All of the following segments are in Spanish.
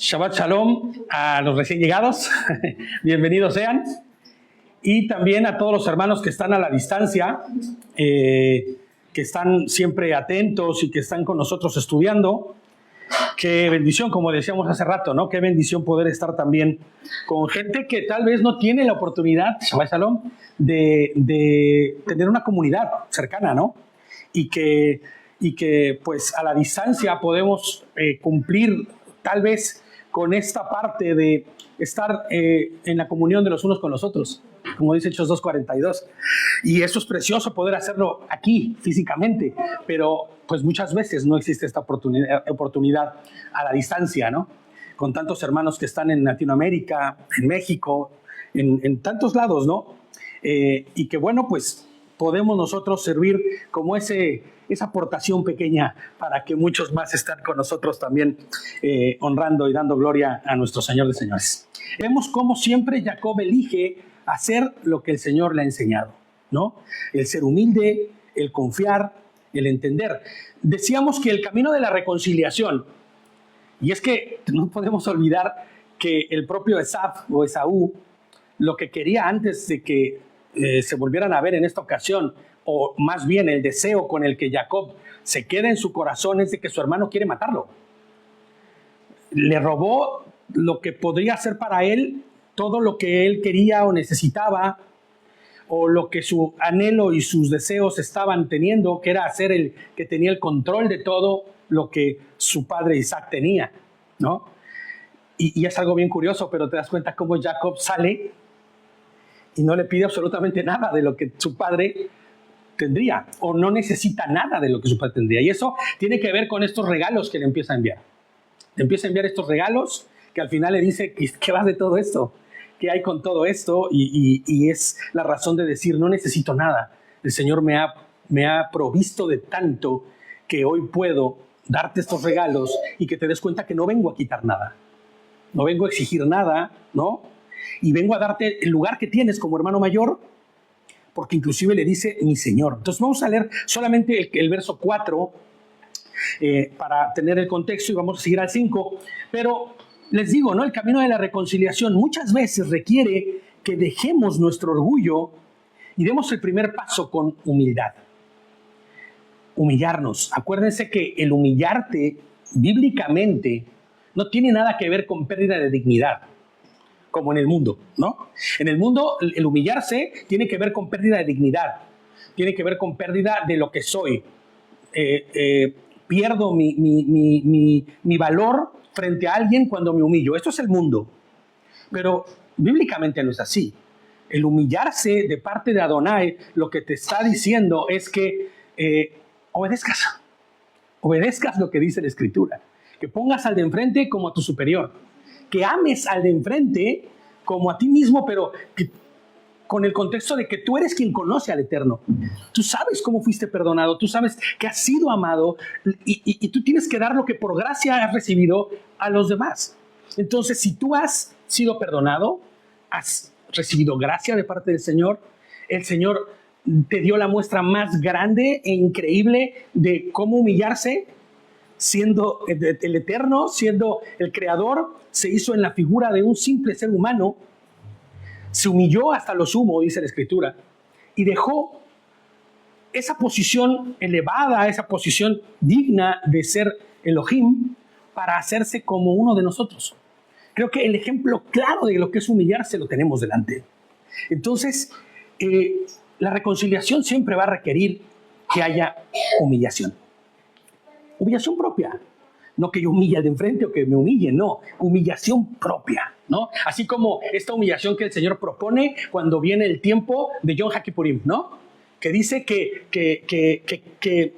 Shabbat Shalom a los recién llegados, bienvenidos sean, y también a todos los hermanos que están a la distancia, que están siempre atentos y que están con nosotros estudiando. Qué bendición, como decíamos hace rato, ¿no? Qué bendición poder estar también con gente que tal vez no tiene la oportunidad, Shabbat Shalom, de tener una comunidad cercana, ¿no? Y que pues a la distancia podemos cumplir tal vez con esta parte de estar en la comunión de los unos con los otros, como dice Hechos 2:42. Y eso es precioso poder hacerlo aquí, físicamente, pero pues muchas veces no existe esta oportunidad a la distancia, ¿no? Con tantos hermanos que están en Latinoamérica, en México, en tantos lados, ¿no? Y que bueno, pues podemos nosotros servir como esa aportación pequeña para que muchos más estén con nosotros también honrando y dando gloria a nuestro Señor de señores. Vemos cómo siempre Jacob elige hacer lo que el Señor le ha enseñado, ¿no? El ser humilde, el confiar, el entender. Decíamos que el camino de la reconciliación, y es que no podemos olvidar que el propio Esaú, lo que quería antes de que se volvieran a ver en esta ocasión, o más bien el deseo con el que Jacob se queda en su corazón es de que su hermano quiere matarlo. Le robó lo que podría ser para él todo lo que él quería o necesitaba, o lo que su anhelo y sus deseos estaban teniendo, que era ser el que tenía el control de todo lo que su padre Isaac tenía, ¿no? Y es algo bien curioso, pero te das cuenta cómo Jacob sale y no le pide absolutamente nada de lo que su padre tendría, o no necesita nada de lo que su padre tendría. Y eso tiene que ver con estos regalos que le empieza a enviar. Le empieza a enviar estos regalos que al final le dice, ¿qué va de todo esto? ¿Qué hay con todo esto? Y es la razón de decir, no necesito nada. El Señor me ha provisto de tanto que hoy puedo darte estos regalos y que te des cuenta que no vengo a quitar nada. No vengo a exigir nada, ¿no? Y vengo a darte el lugar que tienes como hermano mayor, porque inclusive le dice mi Señor. Entonces vamos a leer solamente el verso 4 para tener el contexto y vamos a seguir al 5. Pero les digo, ¿no? El camino de la reconciliación muchas veces requiere que dejemos nuestro orgullo y demos el primer paso con humildad. Humillarnos. Acuérdense que el humillarte bíblicamente no tiene nada que ver con pérdida de dignidad, como en el mundo, ¿no? En el mundo, el humillarse tiene que ver con pérdida de dignidad, tiene que ver con pérdida de lo que soy. Pierdo mi valor frente a alguien cuando me humillo. Esto es el mundo. Pero bíblicamente no es así. El humillarse de parte de Adonai, lo que te está diciendo es que obedezcas lo que dice la Escritura. Que pongas al de enfrente como a tu superior. Que ames al de enfrente como a ti mismo, pero con el contexto de que tú eres quien conoce al Eterno. Tú sabes cómo fuiste perdonado, tú sabes que has sido amado y tú tienes que dar lo que por gracia has recibido a los demás. Entonces, si tú has sido perdonado, has recibido gracia de parte del Señor, el Señor te dio la muestra más grande e increíble de cómo humillarse, siendo el Eterno, siendo el Creador, se hizo en la figura de un simple ser humano, se humilló hasta lo sumo, dice la Escritura, y dejó esa posición elevada, esa posición digna de ser Elohim, para hacerse como uno de nosotros. Creo que el ejemplo claro de lo que es humillarse lo tenemos delante. Entonces, la reconciliación siempre va a requerir que haya humillación. Humillación propia. No que yo humille al de enfrente o que me humille, no. Humillación propia, ¿no? Así como esta humillación que el Señor propone cuando viene el tiempo de Yom HaKippurim, ¿no? Que dice que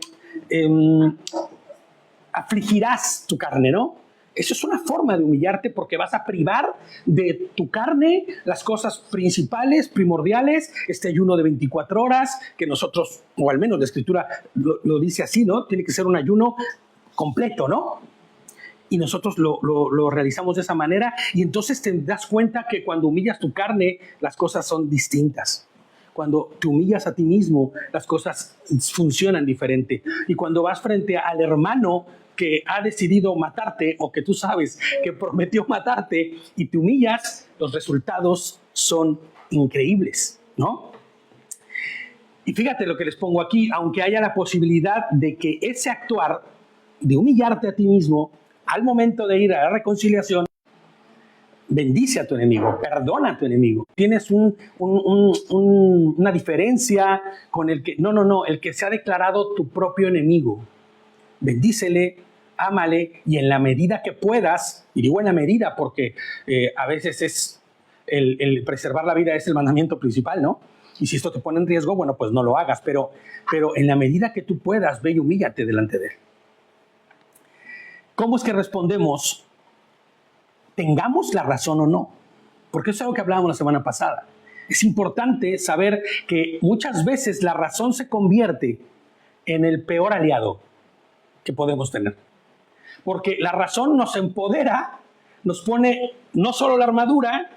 afligirás tu carne, ¿no? Eso es una forma de humillarte porque vas a privar de tu carne las cosas principales, primordiales, este ayuno de 24 horas, que nosotros, o al menos la Escritura lo dice así, ¿no? Tiene que ser un ayuno completo, ¿no? Y nosotros lo realizamos de esa manera y entonces te das cuenta que cuando humillas tu carne, las cosas son distintas. Cuando te humillas a ti mismo, las cosas funcionan diferente. Y cuando vas frente al hermano que ha decidido matarte o que tú sabes que prometió matarte y te humillas, los resultados son increíbles, ¿no? Y fíjate lo que les pongo aquí, aunque haya la posibilidad de que ese actuar de humillarte a ti mismo al momento de ir a la reconciliación, bendice a tu enemigo, perdona a tu enemigo. Tienes una diferencia con el que, el que se ha declarado tu propio enemigo. Bendícele, ámale y en la medida que puedas, y digo en la medida porque a veces es el preservar la vida es el mandamiento principal, ¿no? Y si esto te pone en riesgo, bueno, pues no lo hagas, pero en la medida que tú puedas, ve y humíllate delante de él. ¿Cómo es que respondemos? Tengamos la razón o no, porque eso es algo que hablábamos la semana pasada. Es importante saber que muchas veces la razón se convierte en el peor aliado que podemos tener. Porque la razón nos empodera, nos pone no solo la armadura,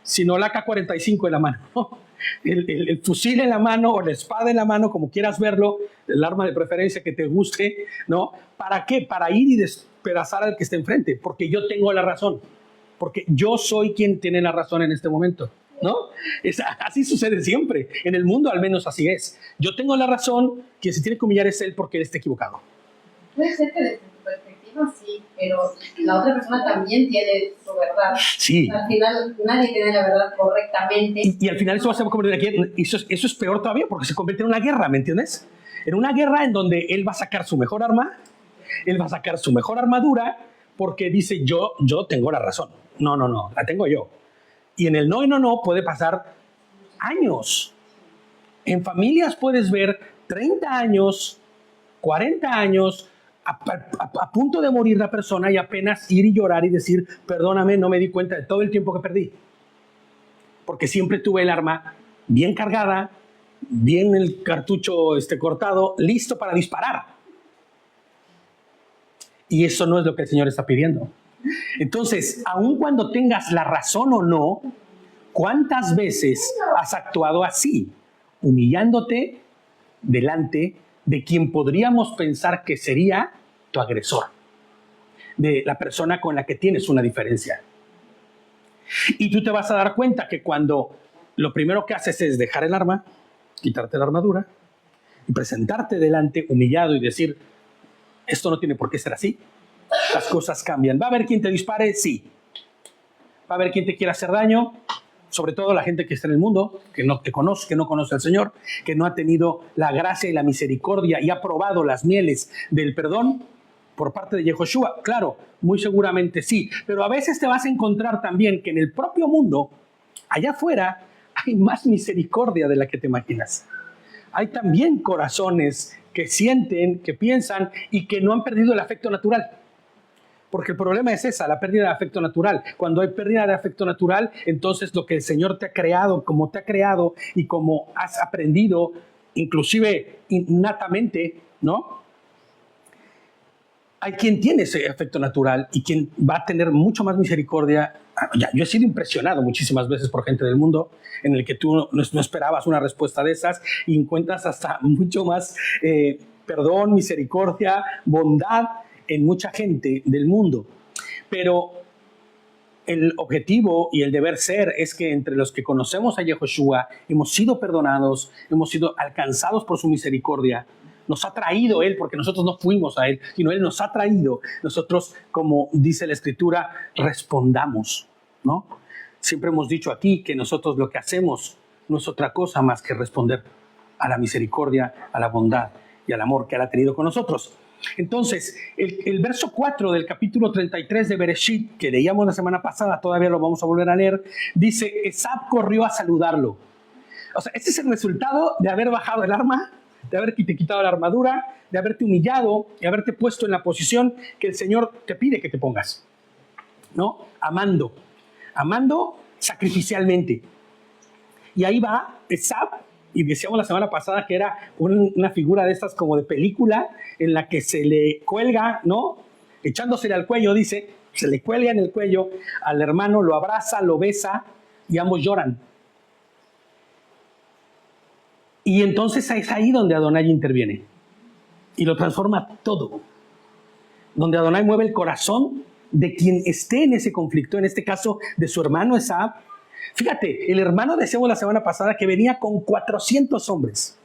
sino la AK-45 en la mano, ¿no? El fusil en la mano o la espada en la mano, como quieras verlo, el arma de preferencia que te guste, ¿no? ¿Para qué? Para ir y despedazar al que esté enfrente, porque yo tengo la razón, porque yo soy quien tiene la razón en este momento, ¿no? Así sucede siempre, en el mundo al menos así es. Yo tengo la razón, quien se tiene que humillar es él porque él está equivocado. Puede ser que desde tu perspectiva sí, pero la otra persona también tiene su verdad. Sí. Al final nadie tiene la verdad correctamente. Y al final eso va a convertir aquí, eso es peor todavía porque se convierte en una guerra, ¿me entiendes? En una guerra en donde él va a sacar su mejor arma, él va a sacar su mejor armadura porque dice yo tengo la razón. No, la tengo yo. Y en el no puede pasar años. En familias puedes ver 30 años, 40 años, a punto de morir la persona y apenas ir y llorar y decir, perdóname, no me di cuenta de todo el tiempo que perdí. Porque siempre tuve el arma bien cargada, bien el cartucho cortado, listo para disparar. Y eso no es lo que el Señor está pidiendo. Entonces, aun cuando tengas la razón o no, ¿cuántas veces has actuado así? Humillándote delante de quien podríamos pensar que sería tu agresor, de la persona con la que tienes una diferencia. Y tú te vas a dar cuenta que cuando lo primero que haces es dejar el arma, quitarte la armadura y presentarte delante humillado y decir, esto no tiene por qué ser así, las cosas cambian. ¿Va a haber quien te dispare? Sí. ¿Va a haber quien te quiera hacer daño? Sobre todo la gente que está en el mundo, que no te conoce, que no conoce al Señor, que no ha tenido la gracia y la misericordia y ha probado las mieles del perdón por parte de Yehoshua. Claro, muy seguramente sí, pero a veces te vas a encontrar también que en el propio mundo, allá afuera, hay más misericordia de la que te imaginas. Hay también corazones que sienten, que piensan y que no han perdido el afecto natural. Porque el problema es esa, la pérdida de afecto natural. Cuando hay pérdida de afecto natural, entonces lo que el Señor te ha creado, como te ha creado y como has aprendido, inclusive innatamente, ¿no? Hay quien tiene ese afecto natural y quien va a tener mucho más misericordia. Yo he sido impresionado muchísimas veces por gente del mundo en el que tú no esperabas una respuesta de esas y encuentras hasta mucho más perdón, misericordia, bondad en mucha gente del mundo. Pero el objetivo y el deber ser es que entre los que conocemos a Yehoshua hemos sido perdonados, hemos sido alcanzados por su misericordia. Nos ha traído Él, porque nosotros no fuimos a Él, sino Él nos ha traído. Nosotros, como dice la Escritura, respondamos, ¿no? Siempre hemos dicho aquí que nosotros lo que hacemos no es otra cosa más que responder a la misericordia, a la bondad y al amor que Él ha tenido con nosotros. Entonces, el verso 4 del capítulo 33 de Bereshit, que leíamos la semana pasada, todavía lo vamos a volver a leer, dice, Esab corrió a saludarlo. O sea, este es el resultado de haber bajado el arma, de haberte quitado la armadura, de haberte humillado y haberte puesto en la posición que el Señor te pide que te pongas, ¿no? Amando sacrificialmente. Y ahí va Esab, y decíamos la semana pasada que era una figura de estas como de película en la que se le cuelga, ¿no? Echándosele al cuello, dice, se le cuelga en el cuello al hermano, lo abraza, lo besa y ambos lloran. Y entonces es ahí donde Adonai interviene y lo transforma todo. donde Adonai mueve el corazón de quien esté en ese conflicto, en este caso de su hermano Esab. Fíjate, el hermano decíamos la semana pasada que venía con 400 hombres.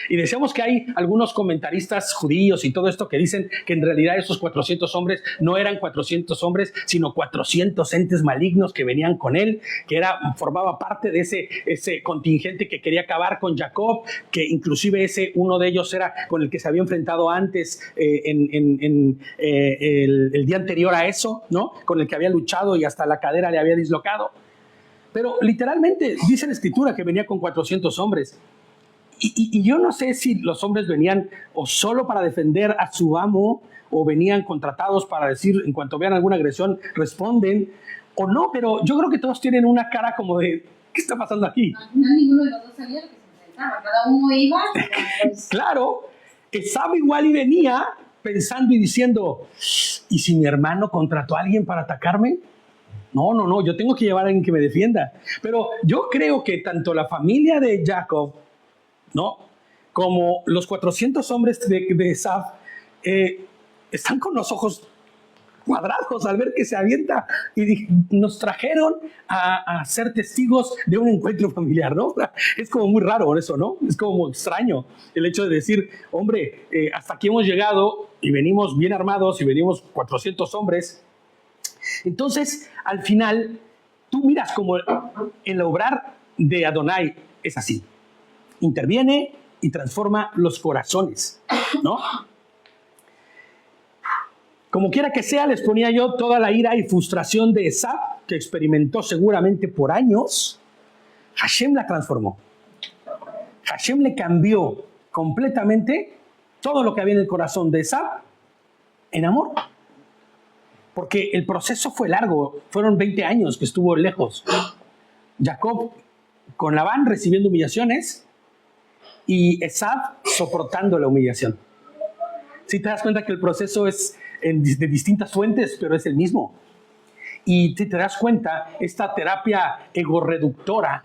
Y decíamos que hay algunos comentaristas judíos y todo esto que dicen que en realidad esos 400 hombres no eran 400 hombres, sino 400 entes malignos que venían con él, que formaba parte de ese contingente que quería acabar con Jacob, que inclusive uno de ellos era con el que se había enfrentado antes el día anterior a eso, ¿no? Con el que había luchado y hasta la cadera le había dislocado. Pero literalmente dice la escritura que venía con 400 hombres. Y yo no sé si los hombres venían o solo para defender a su amo o venían contratados para decir en cuanto vean alguna agresión responden o no, pero yo creo que todos tienen una cara como de ¿qué está pasando aquí? Al final ninguno de los dos sabía lo que se enfrentaba, cada uno iba. Pues... Claro, Esab igual y venía pensando y diciendo, ¿y si mi hermano contrató a alguien para atacarme? No, yo tengo que llevar a alguien que me defienda. Pero yo creo que tanto la familia de Jacob, ¿no?, como los 400 hombres de Esab están con los ojos cuadrados al ver que se avienta y nos trajeron a ser testigos de un encuentro familiar, ¿no? Es como muy raro eso, ¿no? Es como extraño el hecho de decir, hombre, hasta aquí hemos llegado y venimos bien armados y venimos 400 hombres. Entonces, al final, tú miras como el obrar de Adonai es así. Interviene y transforma los corazones, ¿no? Como quiera que sea, les ponía yo toda la ira y frustración de Esab, que experimentó seguramente por años. Hashem la transformó. Hashem le cambió completamente todo lo que había en el corazón de Esab en amor. Porque el proceso fue largo, fueron 20 años que estuvo lejos. Jacob con Labán recibiendo humillaciones y Esab soportando la humillación. Si te das cuenta que el proceso es de distintas fuentes, pero es el mismo. Y si te das cuenta, esta terapia egorreductora,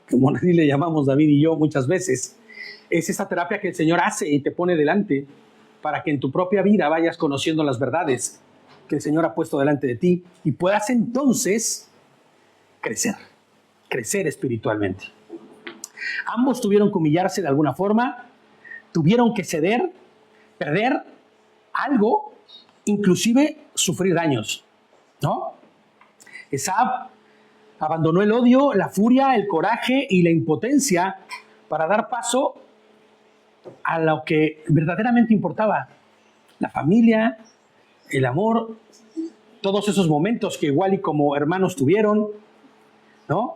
como así le llamamos David y yo muchas veces, es esa terapia que el Señor hace y te pone delante para que en tu propia vida vayas conociendo las verdades que el Señor ha puesto delante de ti y puedas entonces crecer espiritualmente. Ambos tuvieron que humillarse de alguna forma, tuvieron que ceder, perder algo, inclusive sufrir daños, ¿no? Esab abandonó el odio, la furia, el coraje y la impotencia para dar paso a lo que verdaderamente importaba, la familia, el amor, todos esos momentos que igual y como hermanos tuvieron, ¿no?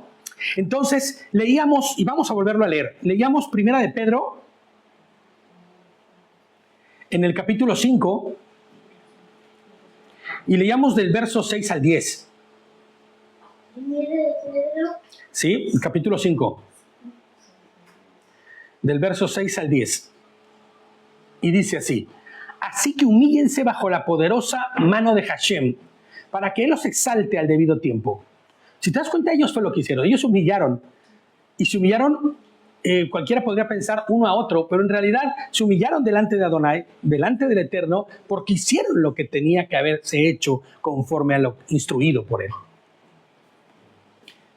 Entonces, leíamos, y vamos a volverlo a leer, leíamos Primera de Pedro, en el capítulo 5, y leíamos del verso 6 al 10. Sí, el capítulo 5, del verso 6 al 10. Y dice así: así que humíllense bajo la poderosa mano de Hashem, para que Él los exalte al debido tiempo. Si te das cuenta, ellos fue lo que hicieron. Ellos humillaron. Y se humillaron, cualquiera podría pensar uno a otro, pero en realidad se humillaron delante de Adonai, delante del Eterno, porque hicieron lo que tenía que haberse hecho conforme a lo instruido por Él.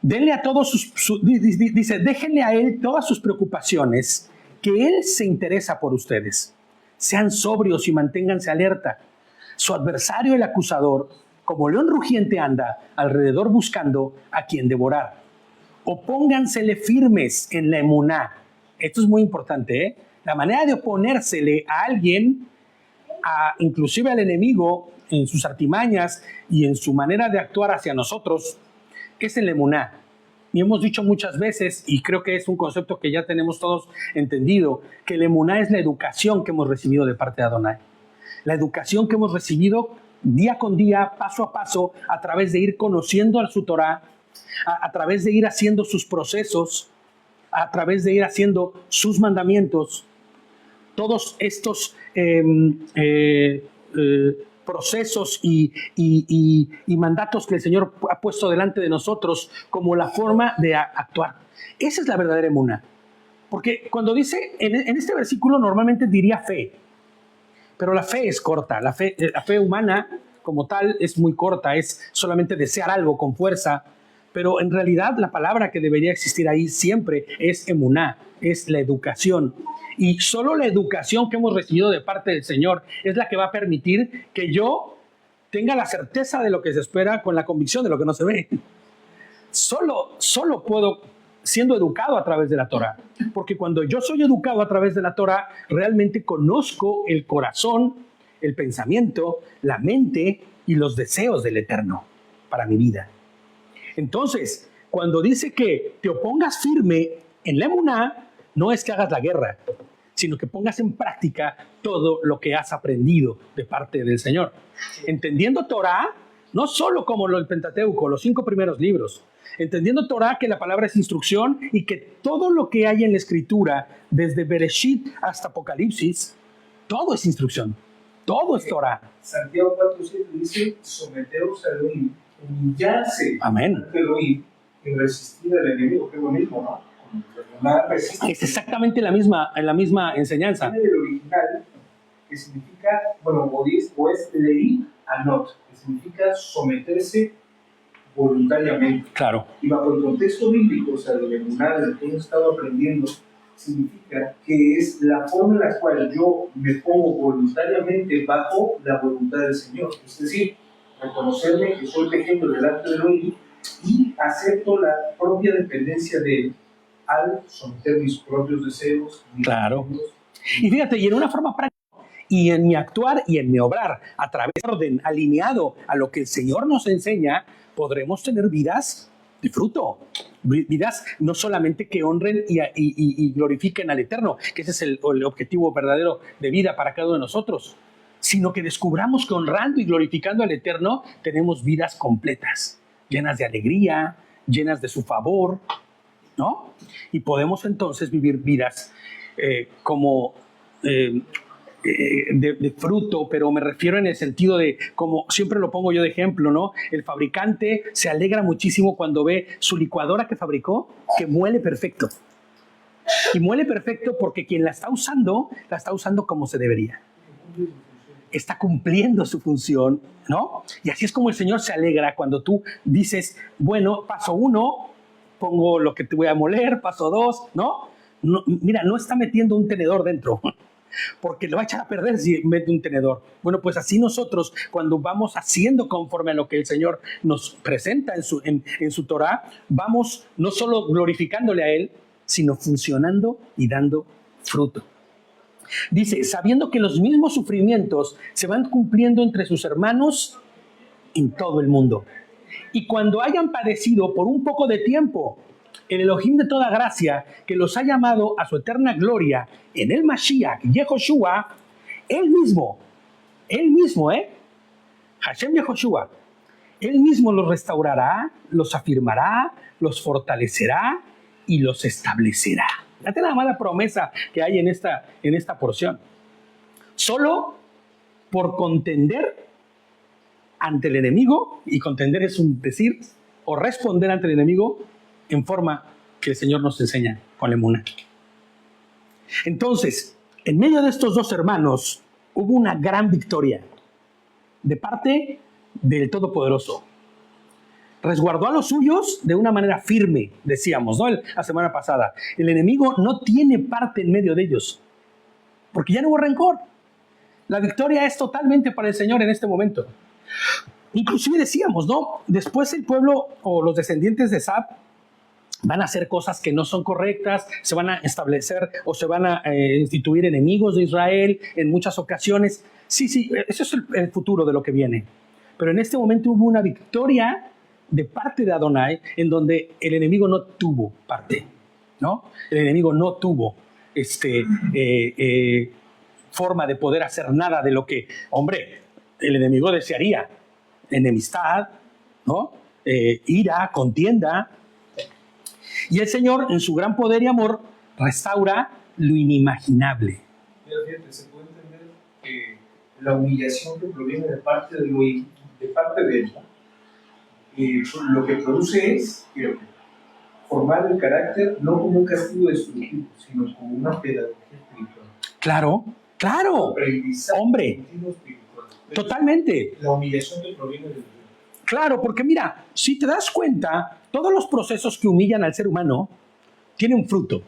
Denle a todos dice, déjenle a Él todas sus preocupaciones, que Él se interesa por ustedes. Sean sobrios y manténganse alerta. Su adversario, el acusador, como león rugiente anda alrededor buscando a quien devorar. Opóngansele firmes en la emuná. Esto es muy importante, ¿eh? La manera de oponérsele a alguien, inclusive al enemigo, en sus artimañas y en su manera de actuar hacia nosotros, es en la emuná. Y hemos dicho muchas veces, y creo que es un concepto que ya tenemos todos entendido, que la emuná es la educación que hemos recibido de parte de Adonai. La educación que hemos recibido día con día, paso a paso, a través de ir conociendo a su Torah, a través de ir haciendo sus procesos, a través de ir haciendo sus mandamientos. Todos estos procesos y mandatos que el Señor ha puesto delante de nosotros como la forma de actuar. Esa es la verdadera emuná. Porque cuando dice, en este versículo normalmente diría fe, Pero la fe es corta, la fe humana como tal es muy corta, es solamente desear algo con fuerza, pero en realidad la palabra que debería existir ahí siempre es emuná, es la educación. Y solo la educación que hemos recibido de parte del Señor es la que va a permitir que yo tenga la certeza de lo que se espera con la convicción de lo que no se ve. Solo puedo siendo educado a través de la Torah, porque cuando yo soy educado a través de la Torah, realmente conozco el corazón, el pensamiento, la mente y los deseos del Eterno para mi vida. Entonces, cuando dice que te opongas firme en la emuná, no es que hagas la guerra, sino que pongas en práctica todo lo que has aprendido de parte del Señor. Entendiendo Torah, no solo como el Pentateuco, los 5 primeros libros, entendiendo Torah que la palabra es instrucción y que todo lo que hay en la Escritura, desde Bereshit hasta Apocalipsis, todo es instrucción, todo es Torah. Santiago 4:7 dice, someteos a Elohim, humillarse ante Elohim y resistir al enemigo, que es lo mismo, ¿no? Es exactamente la misma enseñanza. Viene del original, que significa, bueno, o es leí anot, que significa someterse voluntariamente. Claro. Y bajo el contexto bíblico, o sea, de la emuná, de lo que hemos estado aprendiendo, significa que es la forma en la cual yo me pongo voluntariamente bajo la voluntad del Señor. Es decir, reconocerme que soy pequeño delante de Elohim y acepto la propia dependencia de Él al someter mis propios deseos. Claro. Y fíjate, y en una forma práctica, y en mi actuar y en mi obrar, a través de orden alineado a lo que el Señor nos enseña, podremos tener vidas de fruto. Vidas no solamente que honren y glorifiquen al Eterno, que ese es el objetivo verdadero de vida para cada uno de nosotros, sino que descubramos que honrando y glorificando al Eterno tenemos vidas completas, llenas de alegría, llenas de su favor, ¿no? Y podemos entonces vivir vidas de fruto, pero me refiero en el sentido de, como siempre lo pongo yo de ejemplo, ¿no? El fabricante se alegra muchísimo cuando ve su licuadora que fabricó, que muele perfecto. Y muele perfecto porque quien la está usando como se debería. Está cumpliendo su función, ¿no? Y así es como el Señor se alegra cuando tú dices, bueno, paso 1, pongo lo que te voy a moler, paso 2, ¿no? Mira, no está metiendo un tenedor dentro, porque lo va a echar a perder si mete un tenedor. Bueno, pues así nosotros, cuando vamos haciendo conforme a lo que el Señor nos presenta en su Torah, vamos no solo glorificándole a Él, sino funcionando y dando fruto. Dice, sabiendo que los mismos sufrimientos se van cumpliendo entre sus hermanos en todo el mundo. Y cuando hayan padecido por un poco de tiempo, el Elohim de toda gracia, que los ha llamado a su eterna gloria en el Mashiach, Yehoshua, él mismo, Hashem Yehoshua, él mismo los restaurará, los afirmará, los fortalecerá y los establecerá. Fíjate nada más la promesa que hay en esta porción. Solo por contender ante el enemigo, y contender es un decir, o responder ante el enemigo en forma que el Señor nos enseña con la emuná. Entonces, en medio de estos dos hermanos hubo una gran victoria de parte del Todopoderoso. Resguardó a los suyos de una manera firme, decíamos, ¿no? La semana pasada. El enemigo no tiene parte en medio de ellos, porque ya no hubo rencor. La victoria es totalmente para el Señor en este momento. Inclusive decíamos, ¿no? Después el pueblo o los descendientes de Esab van a hacer cosas que no son correctas, se van a establecer o se van a instituir enemigos de Israel en muchas ocasiones. Sí, eso es el futuro de lo que viene. Pero en este momento hubo una victoria de parte de Adonai en donde el enemigo no tuvo parte, ¿no? El enemigo no tuvo forma de poder hacer nada de lo que, hombre, el enemigo desearía. Enemistad, ¿no? Ira, contienda. Y el Señor, en su gran poder y amor, restaura lo inimaginable. Pero fíjate, se puede entender que la humillación que proviene de parte de él, lo que produce es formar el carácter no como un castigo destructivo, sino como una pedagogía espiritual. Claro, Claro, aprendizaje hombre, continuo espiritual. totalmente. La humillación que proviene de Dios. Claro, porque mira, si te das cuenta, todos los procesos que humillan al ser humano tienen fruto.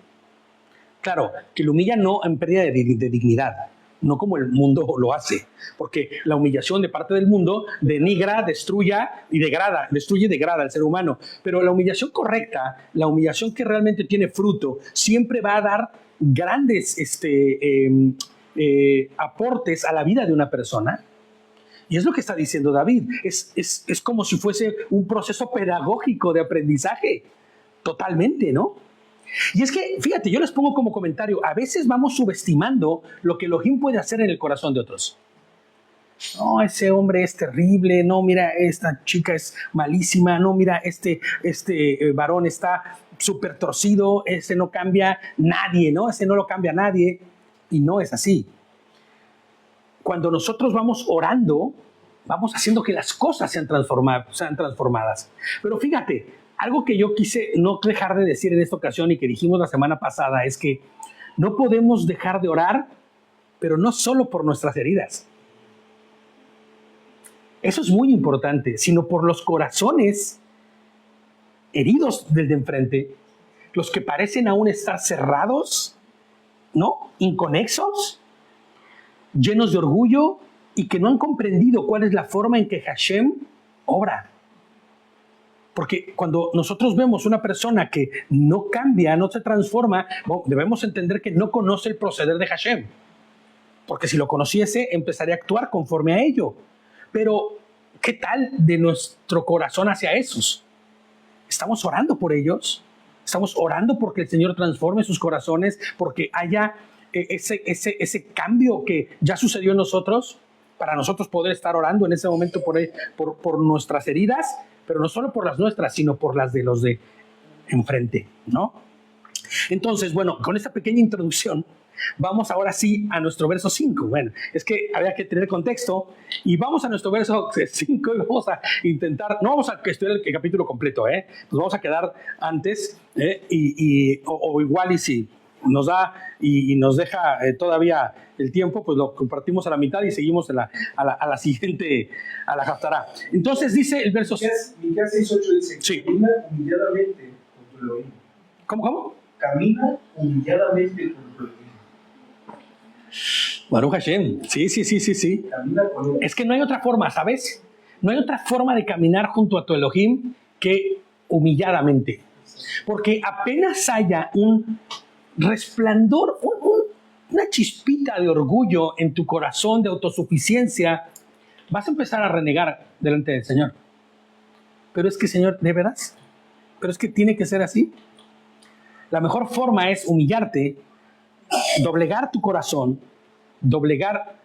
Claro, que lo humillan no en pérdida de dignidad, no como el mundo lo hace, porque la humillación de parte del mundo denigra, destruye y degrada al ser humano. Pero la humillación correcta, la humillación que realmente tiene fruto, siempre va a dar grandes aportes a la vida de una persona. Y es lo que está diciendo David. Es como si fuese un proceso pedagógico de aprendizaje. Totalmente, ¿no? Y es que, fíjate, yo les pongo como comentario, a veces vamos subestimando lo que Elohim puede hacer en el corazón de otros. No, ese hombre es terrible. No, mira, esta chica es malísima. No, mira, este varón está súper torcido. Ese no cambia nadie, ¿no? Ese no lo cambia nadie. Y no es así. Cuando nosotros vamos orando, vamos haciendo que las cosas sean transformadas. Pero fíjate, algo que yo quise no dejar de decir en esta ocasión y que dijimos la semana pasada es que no podemos dejar de orar, pero no solo por nuestras heridas. Eso es muy importante, sino por los corazones heridos del de enfrente, los que parecen aún estar cerrados, ¿no? Inconexos, llenos de orgullo y que no han comprendido cuál es la forma en que Hashem obra. Porque cuando nosotros vemos una persona que no cambia, no se transforma, bueno, debemos entender que no conoce el proceder de Hashem. Porque si lo conociese, empezaría a actuar conforme a ello. Pero, ¿qué tal de nuestro corazón hacia esos? ¿Estamos orando por ellos? ¿Estamos orando porque el Señor transforme sus corazones? Porque haya ese cambio que ya sucedió en nosotros, para nosotros poder estar orando en ese momento por nuestras heridas, pero no solo por las nuestras, sino por las de los de enfrente, ¿no? Entonces, bueno, con esta pequeña introducción, vamos ahora sí a nuestro verso 5. Bueno, es que había que tener contexto y vamos a nuestro verso 5 y vamos a intentar, no vamos a estudiar el capítulo completo, nos vamos a quedar antes o igual y si nos da y nos deja todavía el tiempo, pues lo compartimos a la mitad y seguimos a la siguiente, a la Haftará. Entonces dice el verso... Miqueas 6:8 dice, sí. Camina humilladamente con tu Elohim. ¿Cómo? Camina humilladamente con tu Elohim. Baruch Hashem, sí. Camina con él. Es que no hay otra forma, ¿sabes? No hay otra forma de caminar junto a tu Elohim que humilladamente. Porque apenas haya un resplandor, una chispita de orgullo en tu corazón, de autosuficiencia, vas a empezar a renegar delante del Señor. Pero es que, Señor, ¿de veras? ¿Pero es que tiene que ser así? La mejor forma es humillarte, doblegar tu corazón, doblegar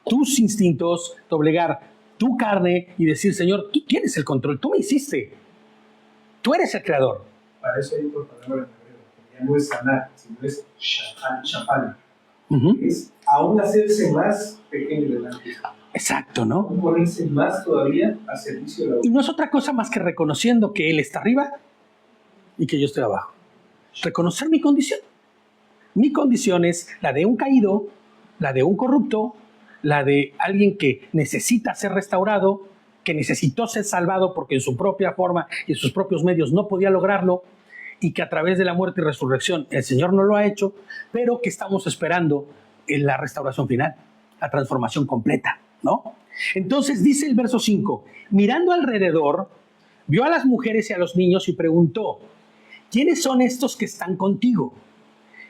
tus instintos, doblegar tu carne y decir, Señor, tú tienes el control, tú me hiciste, tú eres el creador. Para eso hay otra palabra en hebreo, que ya no es sanar, sino es shafal. Es aún hacerse más pequeño delante. Exacto, ¿no? Aún ponerse más todavía a servicio de la otra. Y no es otra cosa más que reconociendo que Él está arriba y que yo estoy abajo. Reconocer mi condición. Mi condición es la de un caído, la de un corrupto, la de alguien que necesita ser restaurado, que necesitó ser salvado porque en su propia forma y en sus propios medios no podía lograrlo, y que a través de la muerte y resurrección el Señor no lo ha hecho, pero que estamos esperando en la restauración final, la transformación completa, ¿no? Entonces dice el verso 5, mirando alrededor, vio a las mujeres y a los niños y preguntó, ¿quiénes son estos que están contigo?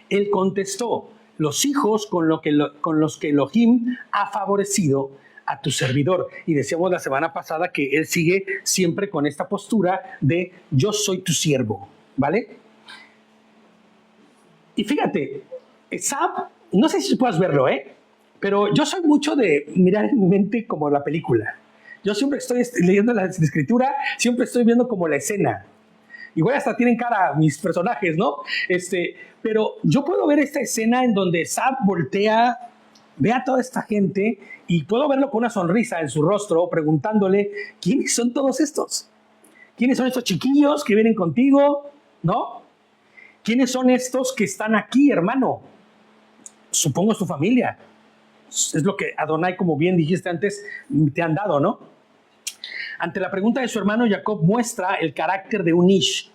Él contestó, los hijos con los que Elohim ha favorecido a tu servidor. Y decíamos la semana pasada que él sigue siempre con esta postura de yo soy tu siervo, ¿vale? Y fíjate, Esab, no sé si puedas verlo, pero yo soy mucho de mirar en mi mente como la película. Yo siempre estoy leyendo la escritura, siempre estoy viendo como la escena. Igual hasta tienen cara mis personajes, ¿no? Pero yo puedo ver esta escena en donde Esab voltea, ve a toda esta gente y puedo verlo con una sonrisa en su rostro preguntándole, ¿quiénes son todos estos? ¿Quiénes son estos chiquillos que vienen contigo? ¿No? ¿Quiénes son estos que están aquí, hermano? Supongo su familia. Es lo que Adonai, como bien dijiste antes, te han dado, ¿no? Ante la pregunta de su hermano, Jacob muestra el carácter de un Ish.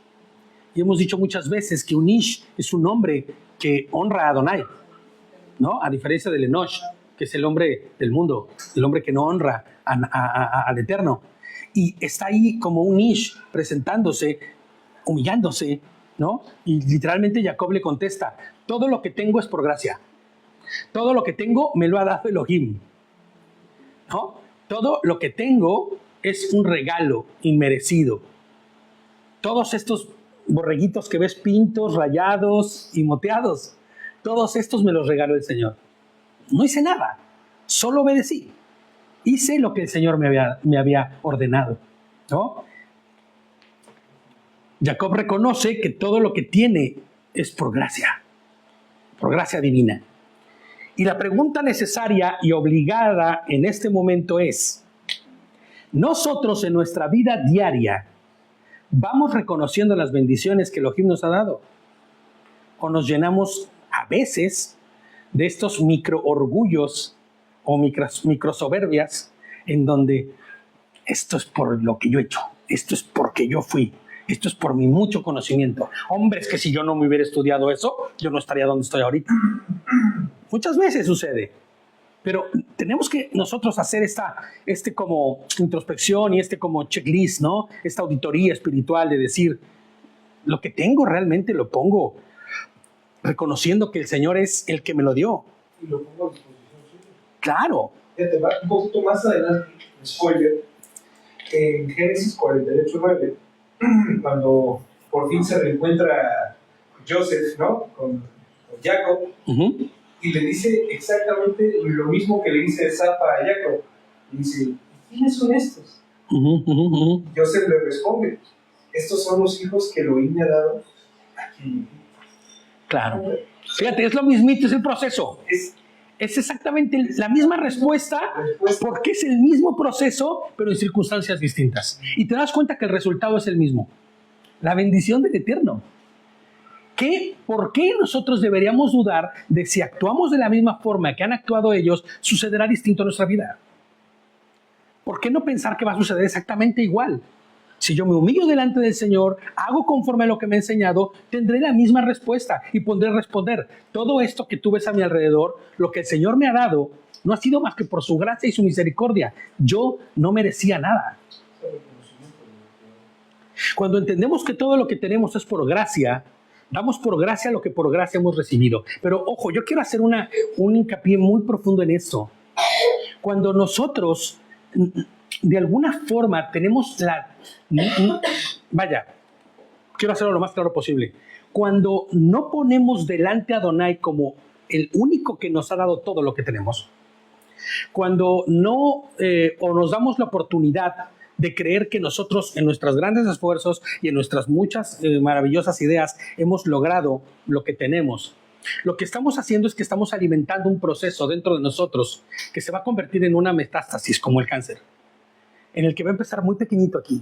Y hemos dicho muchas veces que un Ish es un hombre que honra a Adonai, ¿no? A diferencia del Enosh, que es el hombre del mundo, el hombre que no honra al Eterno. Y está ahí como un Ish, presentándose, humillándose, ¿no? Y literalmente Jacob le contesta, todo lo que tengo es por gracia. Todo lo que tengo me lo ha dado Elohim, ¿no? Todo lo que tengo es un regalo inmerecido. Todos estos borreguitos que ves pintos, rayados y moteados, todos estos me los regaló el Señor. No hice nada, solo obedecí. Hice lo que el Señor me había ordenado, ¿no? Jacob reconoce que todo lo que tiene es por gracia divina. Y la pregunta necesaria y obligada en este momento es, nosotros en nuestra vida diaria vamos reconociendo las bendiciones que Elohim nos ha dado, o nos llenamos a veces de estos micro orgullos o micro soberbias en donde esto es por lo que yo he hecho, esto es porque yo fui, esto es por mi mucho conocimiento. Hombre, es que si yo no me hubiera estudiado eso, yo no estaría donde estoy ahorita. Muchas veces sucede, pero tenemos que nosotros hacer como introspección y como checklist, ¿no? Esta auditoría espiritual de decir, lo que tengo realmente lo pongo reconociendo que el Señor es el que me lo dio. Y lo pongo a disposición suya. Claro. Fíjate, va un poquito más adelante, spoiler, en Génesis 48:9, cuando por fin se reencuentra Joseph, ¿no? Con Jacob, y le dice exactamente lo mismo que le dice Zapa a Jacob. Le dice, ¿quiénes son estos? Joseph le responde, estos son los hijos que Elohim me ha dado a quien. Claro. Fíjate, es lo mismito, es el proceso. Es exactamente la misma respuesta, porque es el mismo proceso, pero en circunstancias distintas. Y te das cuenta que el resultado es el mismo. La bendición del Eterno. ¿Por qué nosotros deberíamos dudar de si actuamos de la misma forma que han actuado ellos, sucederá distinto en nuestra vida? ¿Por qué no pensar que va a suceder exactamente igual? Si yo me humillo delante del Señor, hago conforme a lo que me ha enseñado, tendré la misma respuesta y podré responder. Todo esto que tú ves a mi alrededor, lo que el Señor me ha dado, no ha sido más que por su gracia y su misericordia. Yo no merecía nada. Cuando entendemos que todo lo que tenemos es por gracia, damos por gracia lo que por gracia hemos recibido. Pero ojo, yo quiero hacer un hincapié muy profundo en esto. Cuando nosotros, de alguna forma, tenemos quiero hacerlo lo más claro posible. Cuando no ponemos delante a Adonai como el único que nos ha dado todo lo que tenemos, cuando no o nos damos la oportunidad de creer que nosotros en nuestros grandes esfuerzos y en nuestras muchas maravillosas ideas hemos logrado lo que tenemos, lo que estamos haciendo es que estamos alimentando un proceso dentro de nosotros que se va a convertir en una metástasis como el cáncer, en el que va a empezar muy pequeñito aquí,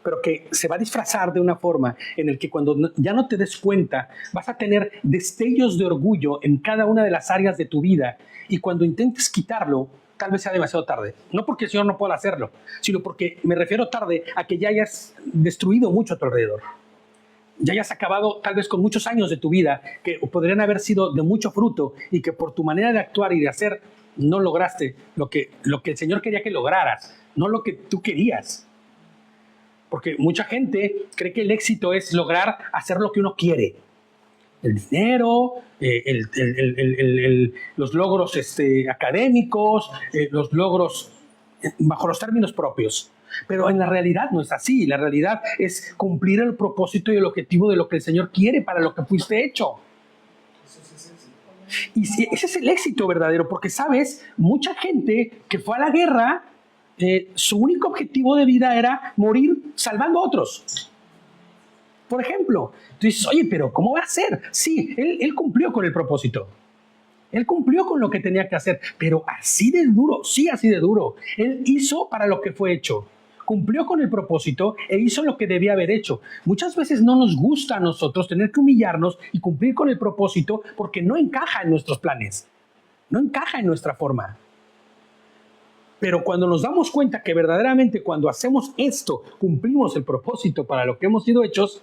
pero que se va a disfrazar de una forma en el que cuando ya no te des cuenta, vas a tener destellos de orgullo en cada una de las áreas de tu vida, y cuando intentes quitarlo, tal vez sea demasiado tarde. No porque el Señor no pueda hacerlo, sino porque me refiero tarde a que ya hayas destruido mucho a tu alrededor. Ya hayas acabado tal vez con muchos años de tu vida que podrían haber sido de mucho fruto y que por tu manera de actuar y de hacer no lograste lo que el Señor quería que lograras, no lo que tú querías. Porque mucha gente cree que el éxito es lograr hacer lo que uno quiere. El dinero, los logros académicos, los logros bajo los términos propios. Pero en la realidad no es así. La realidad es cumplir el propósito y el objetivo de lo que el Señor quiere para lo que fuiste hecho. Y ese es el éxito verdadero, porque, ¿sabes? Mucha gente que fue a la guerra, su único objetivo de vida era morir salvando a otros. Por ejemplo, tú dices, oye, pero ¿cómo va a ser? Sí, él cumplió con el propósito. Él cumplió con lo que tenía que hacer, pero así de duro, sí, así de duro. Él hizo para lo que fue hecho. Cumplió con el propósito e hizo lo que debía haber hecho. Muchas veces no nos gusta a nosotros tener que humillarnos y cumplir con el propósito porque no encaja en nuestros planes. no encaja en nuestra forma. Pero cuando nos damos cuenta que verdaderamente cuando hacemos esto, cumplimos el propósito para lo que hemos sido hechos,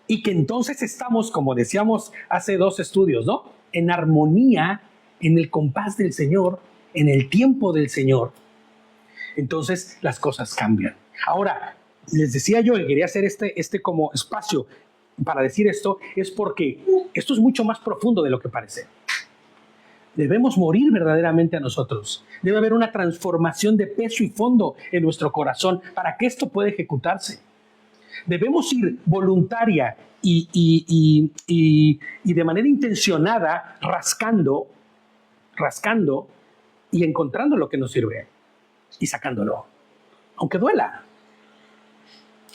y que entonces estamos, como decíamos hace 2 estudios, ¿no? En armonía, en el compás del Señor, en el tiempo del Señor, entonces las cosas cambian. Ahora, les decía yo que quería hacer este como espacio para decir esto, es porque esto es mucho más profundo de lo que parece. Debemos morir verdaderamente a nosotros. Debe haber una transformación de peso y fondo en nuestro corazón para que esto pueda ejecutarse. Debemos ir voluntaria y de manera intencionada rascando y encontrando lo que nos sirve y sacándolo. Aunque duela.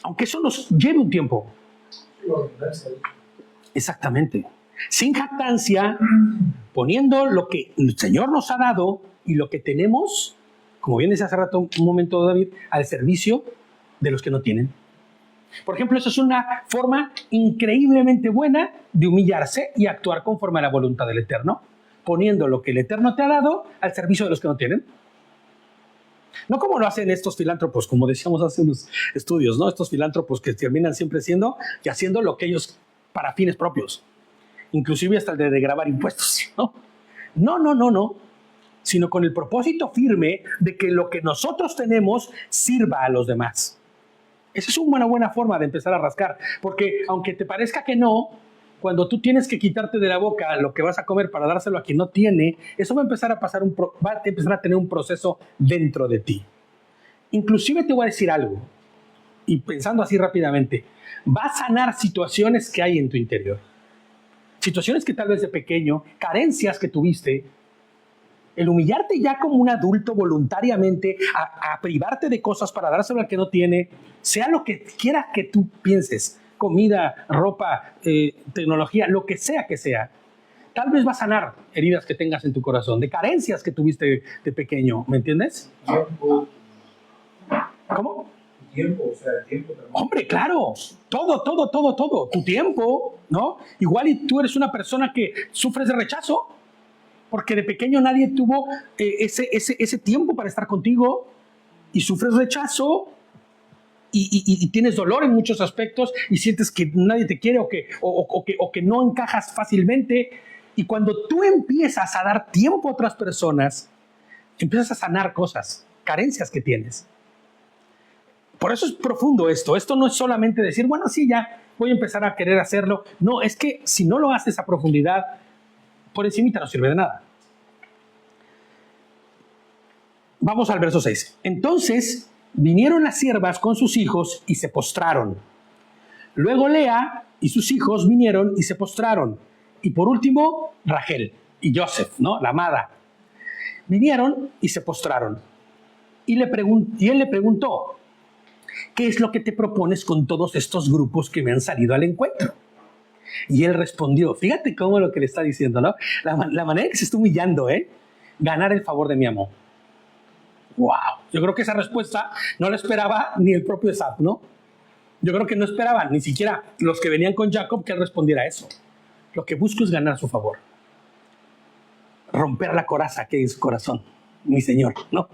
Aunque eso nos lleve un tiempo. Exactamente. Sin jactancia, poniendo lo que el Señor nos ha dado y lo que tenemos, como bien decía hace rato un momento David, al servicio de los que no tienen. Por ejemplo, eso es una forma increíblemente buena de humillarse y actuar conforme a la voluntad del Eterno, poniendo lo que el Eterno te ha dado al servicio de los que no tienen. No como lo hacen estos filántropos, como decíamos hace unos estudios, ¿no? Estos filántropos que terminan siempre siendo y haciendo lo que ellos para fines propios. Inclusive hasta el de grabar impuestos, ¿no? No. Sino con el propósito firme de que lo que nosotros tenemos sirva a los demás. Esa es una buena forma de empezar a rascar. Porque aunque te parezca que no, cuando tú tienes que quitarte de la boca lo que vas a comer para dárselo a quien no tiene, eso va a empezar a tener un proceso dentro de ti. Inclusive te voy a decir algo, y pensando así rápidamente, va a sanar situaciones que hay en tu interior. Situaciones que tal vez de pequeño, carencias que tuviste, el humillarte ya como un adulto voluntariamente, a privarte de cosas para dárselo al que no tiene, sea lo que quiera que tú pienses, comida, ropa, tecnología, lo que sea, tal vez va a sanar heridas que tengas en tu corazón, de carencias que tuviste de pequeño, ¿me entiendes? Tiempo. ¿Cómo? Tiempo, o sea, el tiempo también. Hombre, claro, todo, tu tiempo, ¿no? Igual y tú eres una persona que sufres de rechazo, porque de pequeño nadie tuvo ese tiempo para estar contigo, y sufres rechazo, y tienes dolor en muchos aspectos, y sientes que nadie te quiere, o que no encajas fácilmente, y cuando tú empiezas a dar tiempo a otras personas, empiezas a sanar cosas, carencias que tienes. Por eso es profundo esto. Esto no es solamente decir, bueno, sí, ya voy a empezar a querer hacerlo. No, es que si no lo haces a profundidad, por encimita no sirve de nada. Vamos al verso 6. Entonces vinieron las siervas con sus hijos y se postraron. Luego Lea y sus hijos vinieron y se postraron. Y por último, Rachel y Joseph, ¿no? La amada. Vinieron y se postraron. Y él le preguntó, ¿qué es lo que te propones con todos estos grupos que me han salido al encuentro? Y él respondió, fíjate cómo lo que le está diciendo, ¿no? La manera en que se está humillando, ganar el favor de mi amo. ¡Wow! Yo creo que esa respuesta no la esperaba ni el propio Esab, ¿no? Yo creo que no esperaban ni siquiera los que venían con Jacob que él respondiera eso. Lo que busco es ganar su favor. Romper la coraza que es su corazón, mi Señor, ¿no?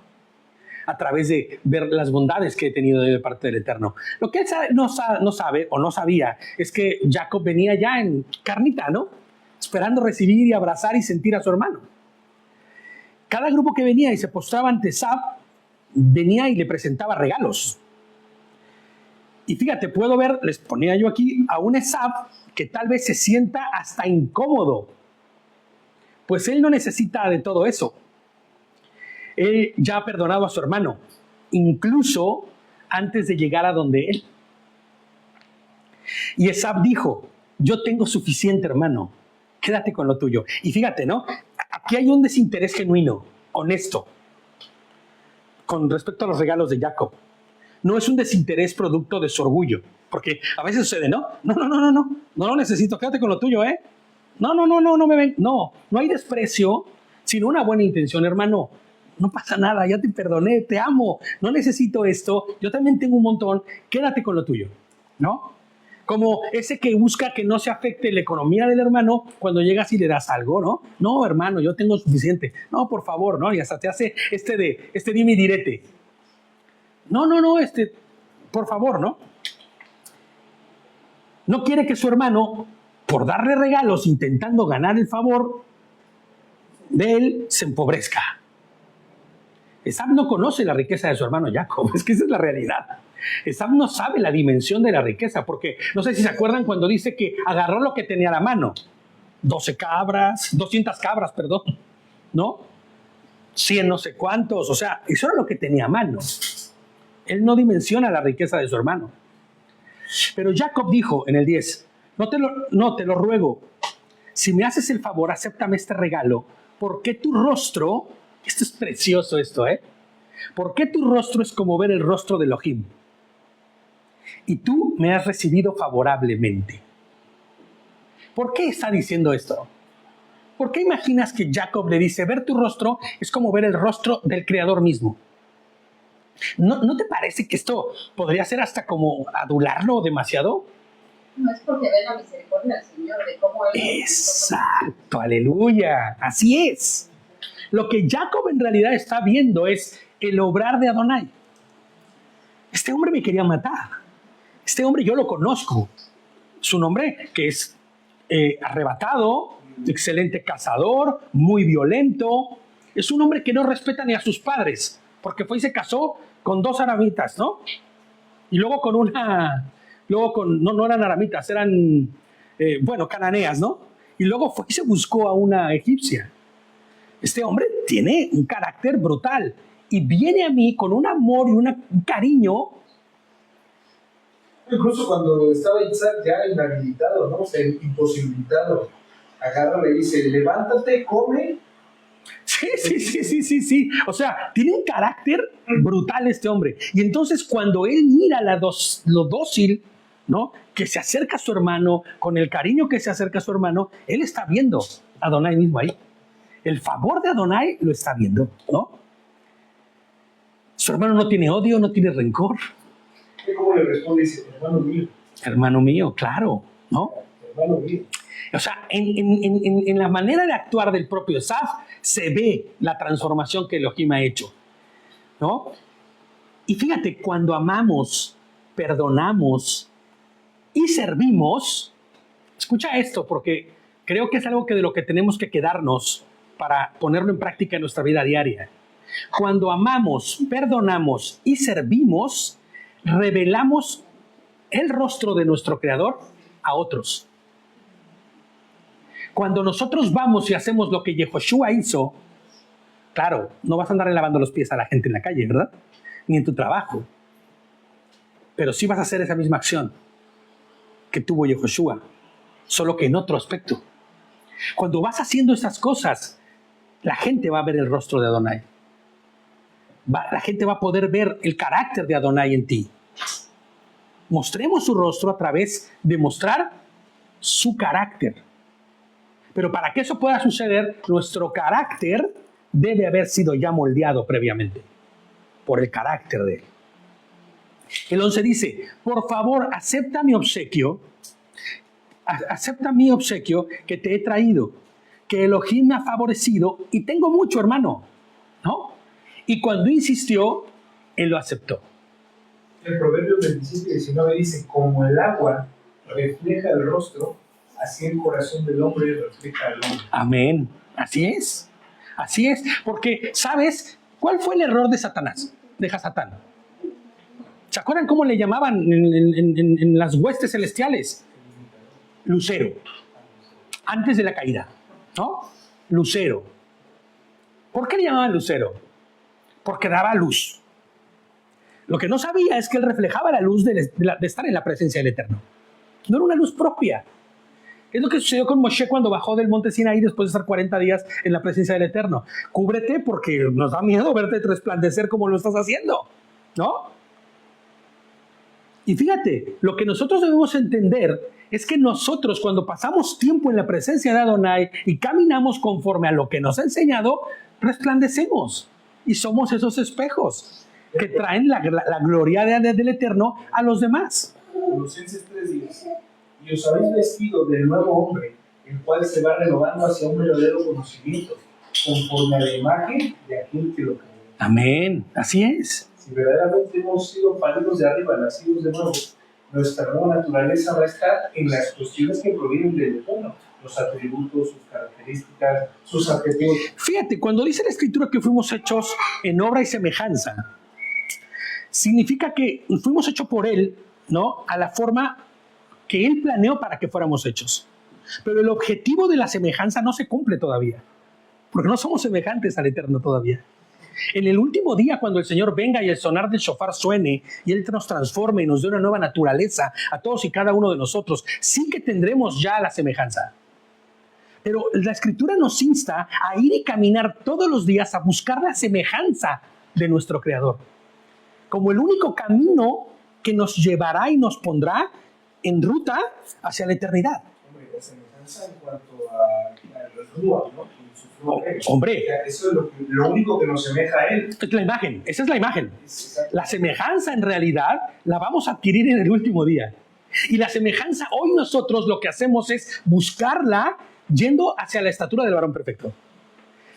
A través de ver las bondades que he tenido de parte del Eterno. Lo que él no sabe o no sabía es que Jacob venía ya en carnita, ¿no? Esperando recibir y abrazar y sentir a su hermano. Cada grupo que venía y se postraba ante Esab, venía y le presentaba regalos. Y fíjate, puedo ver, les ponía yo aquí, a un Esab que tal vez se sienta hasta incómodo. Pues él no necesita de todo eso. Él ya ha perdonado a su hermano, incluso antes de llegar a donde él. Y Esab dijo, yo tengo suficiente, hermano, quédate con lo tuyo. Y fíjate, ¿no? Aquí hay un desinterés genuino, honesto, con respecto a los regalos de Jacob. No es un desinterés producto de su orgullo, porque a veces sucede, ¿no? No lo necesito, quédate con lo tuyo, ¿eh? No me ven. No hay desprecio, sino una buena intención, hermano. No pasa nada, ya te perdoné, te amo, no necesito esto, yo también tengo un montón, quédate con lo tuyo, ¿no? Como ese que busca que no se afecte la economía del hermano cuando llegas y le das algo, ¿no? No, hermano, yo tengo suficiente. No, por favor, ¿no? Y hasta te hace este dime y direte. No, por favor, ¿no? No quiere que su hermano, por darle regalos intentando ganar el favor de él, se empobrezca. Esaú no conoce la riqueza de su hermano Jacob, es que esa es la realidad. Esaú no sabe la dimensión de la riqueza, porque no sé si se acuerdan cuando dice que agarró lo que tenía a la mano. 200 cabras, perdón, ¿no? 100 no sé cuántos, o sea, eso era lo que tenía a mano. Él no dimensiona la riqueza de su hermano. Pero Jacob dijo en el 10, no te lo ruego, si me haces el favor, acéptame este regalo, porque tu rostro, esto es precioso porque tu rostro es como ver el rostro de Elohim, y tú me has recibido favorablemente. ¿Por qué está diciendo esto? ¿Por qué imaginas que Jacob le dice, ver tu rostro es como ver el rostro del Creador mismo? ¿No te parece que esto podría ser hasta como adularlo demasiado? No es porque ve la misericordia del Señor, de cómo Él... Exacto, aleluya, así es. Lo que Jacob en realidad está viendo es el obrar de Adonai. Este hombre me quería matar. Este hombre yo lo conozco. Es un hombre que es arrebatado, excelente cazador, muy violento. Es un hombre que no respeta ni a sus padres, porque fue y se casó con 2 aramitas, ¿no? Y luego con no eran aramitas, eran, cananeas, ¿no? Y luego fue y se buscó a una egipcia. Este hombre tiene un carácter brutal y viene a mí con un amor y un cariño. Incluso cuando estaba Isaac ya inhabilitado, ¿no? O sea, imposibilitado, agarra y le dice, levántate, come. Sí. O sea, tiene un carácter brutal este hombre. Y entonces cuando él mira lo dócil, ¿no? Que se acerca a su hermano, con el cariño que se acerca a su hermano, él está viendo a Adonai mismo ahí. El favor de Adonai lo está viendo, ¿no? Su hermano no tiene odio, no tiene rencor. ¿Cómo le responde? Dice, hermano mío. Hermano mío, claro, ¿no? Hermano mío. O sea, en la manera de actuar del propio Esaú se ve la transformación que Elohim ha hecho, ¿no? Y fíjate, cuando amamos, perdonamos y servimos, escucha esto, porque creo que es algo de lo que tenemos que quedarnos para ponerlo en práctica en nuestra vida diaria. Cuando amamos, perdonamos y servimos, revelamos el rostro de nuestro Creador a otros. Cuando nosotros vamos y hacemos lo que Yehoshua hizo, claro, no vas a andar lavando los pies a la gente en la calle, ¿verdad? Ni en tu trabajo. Pero sí vas a hacer esa misma acción que tuvo Yehoshua, solo que en otro aspecto. Cuando vas haciendo esas cosas, la gente va a ver el rostro de Adonai. La gente va a poder ver el carácter de Adonai en ti. Mostremos su rostro a través de mostrar su carácter. Pero para que eso pueda suceder, nuestro carácter debe haber sido ya moldeado previamente por el carácter de él. El 11 dice, por favor, acepta mi obsequio que te he traído, que Elohim me ha favorecido y tengo mucho, hermano, ¿no? Y cuando insistió, él lo aceptó. El Proverbio 27:19 dice, como el agua refleja el rostro, así el corazón del hombre refleja al hombre. Amén. Así es. Así es. Porque, ¿sabes cuál fue el error de Satanás? De Hasatán. ¿Se acuerdan cómo le llamaban en las huestes celestiales? Lucero. Antes de la caída, ¿no? Lucero. ¿Por qué le llamaban lucero? Porque daba luz. Lo que no sabía es que él reflejaba la luz de estar en la presencia del Eterno. No era una luz propia. Es lo que sucedió con Moshe cuando bajó del monte Sinaí después de estar 40 días en la presencia del Eterno. Cúbrete porque nos da miedo verte resplandecer como lo estás haciendo, ¿no? Y fíjate, lo que nosotros debemos entender es que nosotros cuando pasamos tiempo en la presencia de Adonai y caminamos conforme a lo que nos ha enseñado, resplandecemos y somos esos espejos que traen la gloria del Eterno a los demás. Colosenses 3:10. y os habéis vestido del nuevo hombre, el cual se va renovando hacia un verdadero conocimiento, conforme a la imagen de aquel que lo creó. Amén, así es. Si verdaderamente hemos sido paridos de arriba, nacidos de nuevo, nuestra nueva naturaleza va a estar en las cuestiones que provienen del Eterno, los atributos, sus características, sus adjetivos. Fíjate, cuando dice la Escritura que fuimos hechos en obra y semejanza, significa que fuimos hechos por Él, ¿no? A la forma que Él planeó para que fuéramos hechos. Pero el objetivo de la semejanza no se cumple todavía, porque no somos semejantes al Eterno todavía. En el último día, cuando el Señor venga y el sonar del shofar suene y Él nos transforme y nos dé una nueva naturaleza a todos y cada uno de nosotros, sí que tendremos ya la semejanza. Pero la Escritura nos insta a ir y caminar todos los días a buscar la semejanza de nuestro Creador, como el único camino que nos llevará y nos pondrá en ruta hacia la eternidad. Hombre, la semejanza en cuanto a Ruach, ¿no? Hombre, eso es lo único que nos semeja a Él. Es la imagen, esa es la imagen. La semejanza en realidad la vamos a adquirir en el último día. Y la semejanza hoy nosotros lo que hacemos es buscarla yendo hacia la estatura del varón perfecto.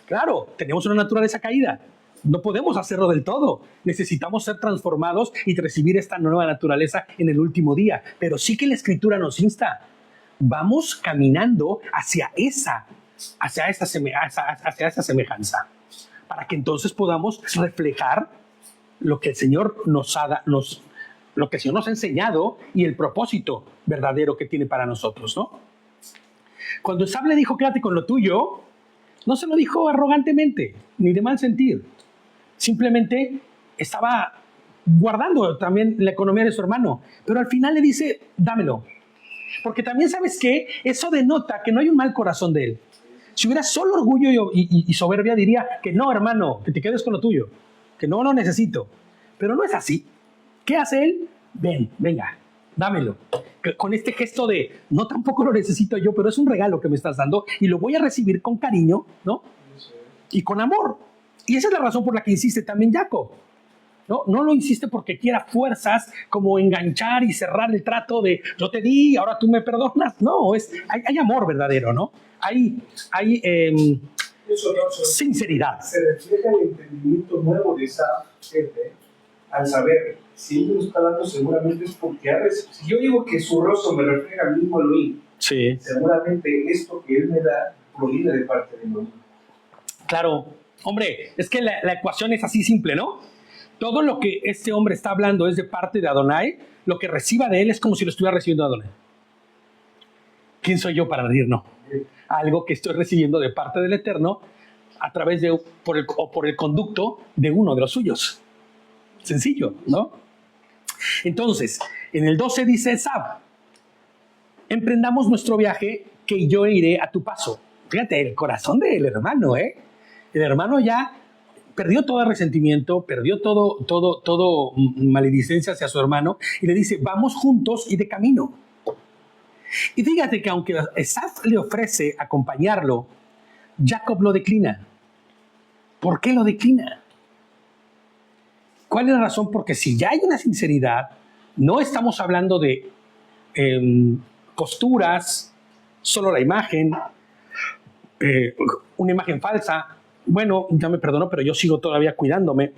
Claro, tenemos una naturaleza caída. No podemos hacerlo del todo. Necesitamos ser transformados y recibir esta nueva naturaleza en el último día. Pero sí que la Escritura nos insta. Vamos caminando hacia esa semejanza, para que entonces podamos reflejar lo que el Señor nos ha enseñado y el propósito verdadero que tiene para nosotros, ¿no? Cuando Esaf le dijo, quédate con lo tuyo, no se lo dijo arrogantemente, ni de mal sentir. Simplemente estaba guardando también la economía de su hermano, pero al final le dice, dámelo. Porque también, ¿sabes qué? Eso denota que no hay un mal corazón de él. Si hubiera solo orgullo y soberbia, diría que no, hermano, que te quedes con lo tuyo, que no lo necesito. Pero no es así. ¿Qué hace él? Venga, dámelo. Con este gesto de, no, tampoco lo necesito yo, pero es un regalo que me estás dando y lo voy a recibir con cariño, ¿no? Y con amor. Y esa es la razón por la que insiste también Jacob. No lo insiste porque quiera fuerzas como enganchar y cerrar el trato de yo te di, ahora tú me perdonas. No, hay amor verdadero, ¿no? Hay sinceridad. Se refleja el entendimiento nuevo de esa gente al saber, si él me lo está dando seguramente es porque si yo digo que su rostro me refleja al mismo Elohim, sí, seguramente esto que él me da proviene de parte de Elohim. Claro, hombre, es que la ecuación es así simple, ¿no? Todo lo que este hombre está hablando es de parte de Adonai, lo que reciba de él es como si lo estuviera recibiendo de Adonai. ¿Quién soy yo para decir no? Algo que estoy recibiendo de parte del Eterno a través de, por el conducto de uno de los suyos. Sencillo, ¿no? Entonces, en el 12 dice Esaf, emprendamos nuestro viaje que yo iré a tu paso. Fíjate, el corazón del hermano, ¿eh? El hermano ya perdió todo resentimiento, perdió todo maledicencia hacia su hermano y le dice, vamos juntos y de camino. Y fíjate que aunque Esaf le ofrece acompañarlo, Jacob lo declina. ¿Por qué lo declina? ¿Cuál es la razón? Porque si ya hay una sinceridad, no estamos hablando de posturas, solo la imagen, una imagen falsa. Bueno, ya me perdonó, pero yo sigo todavía cuidándome.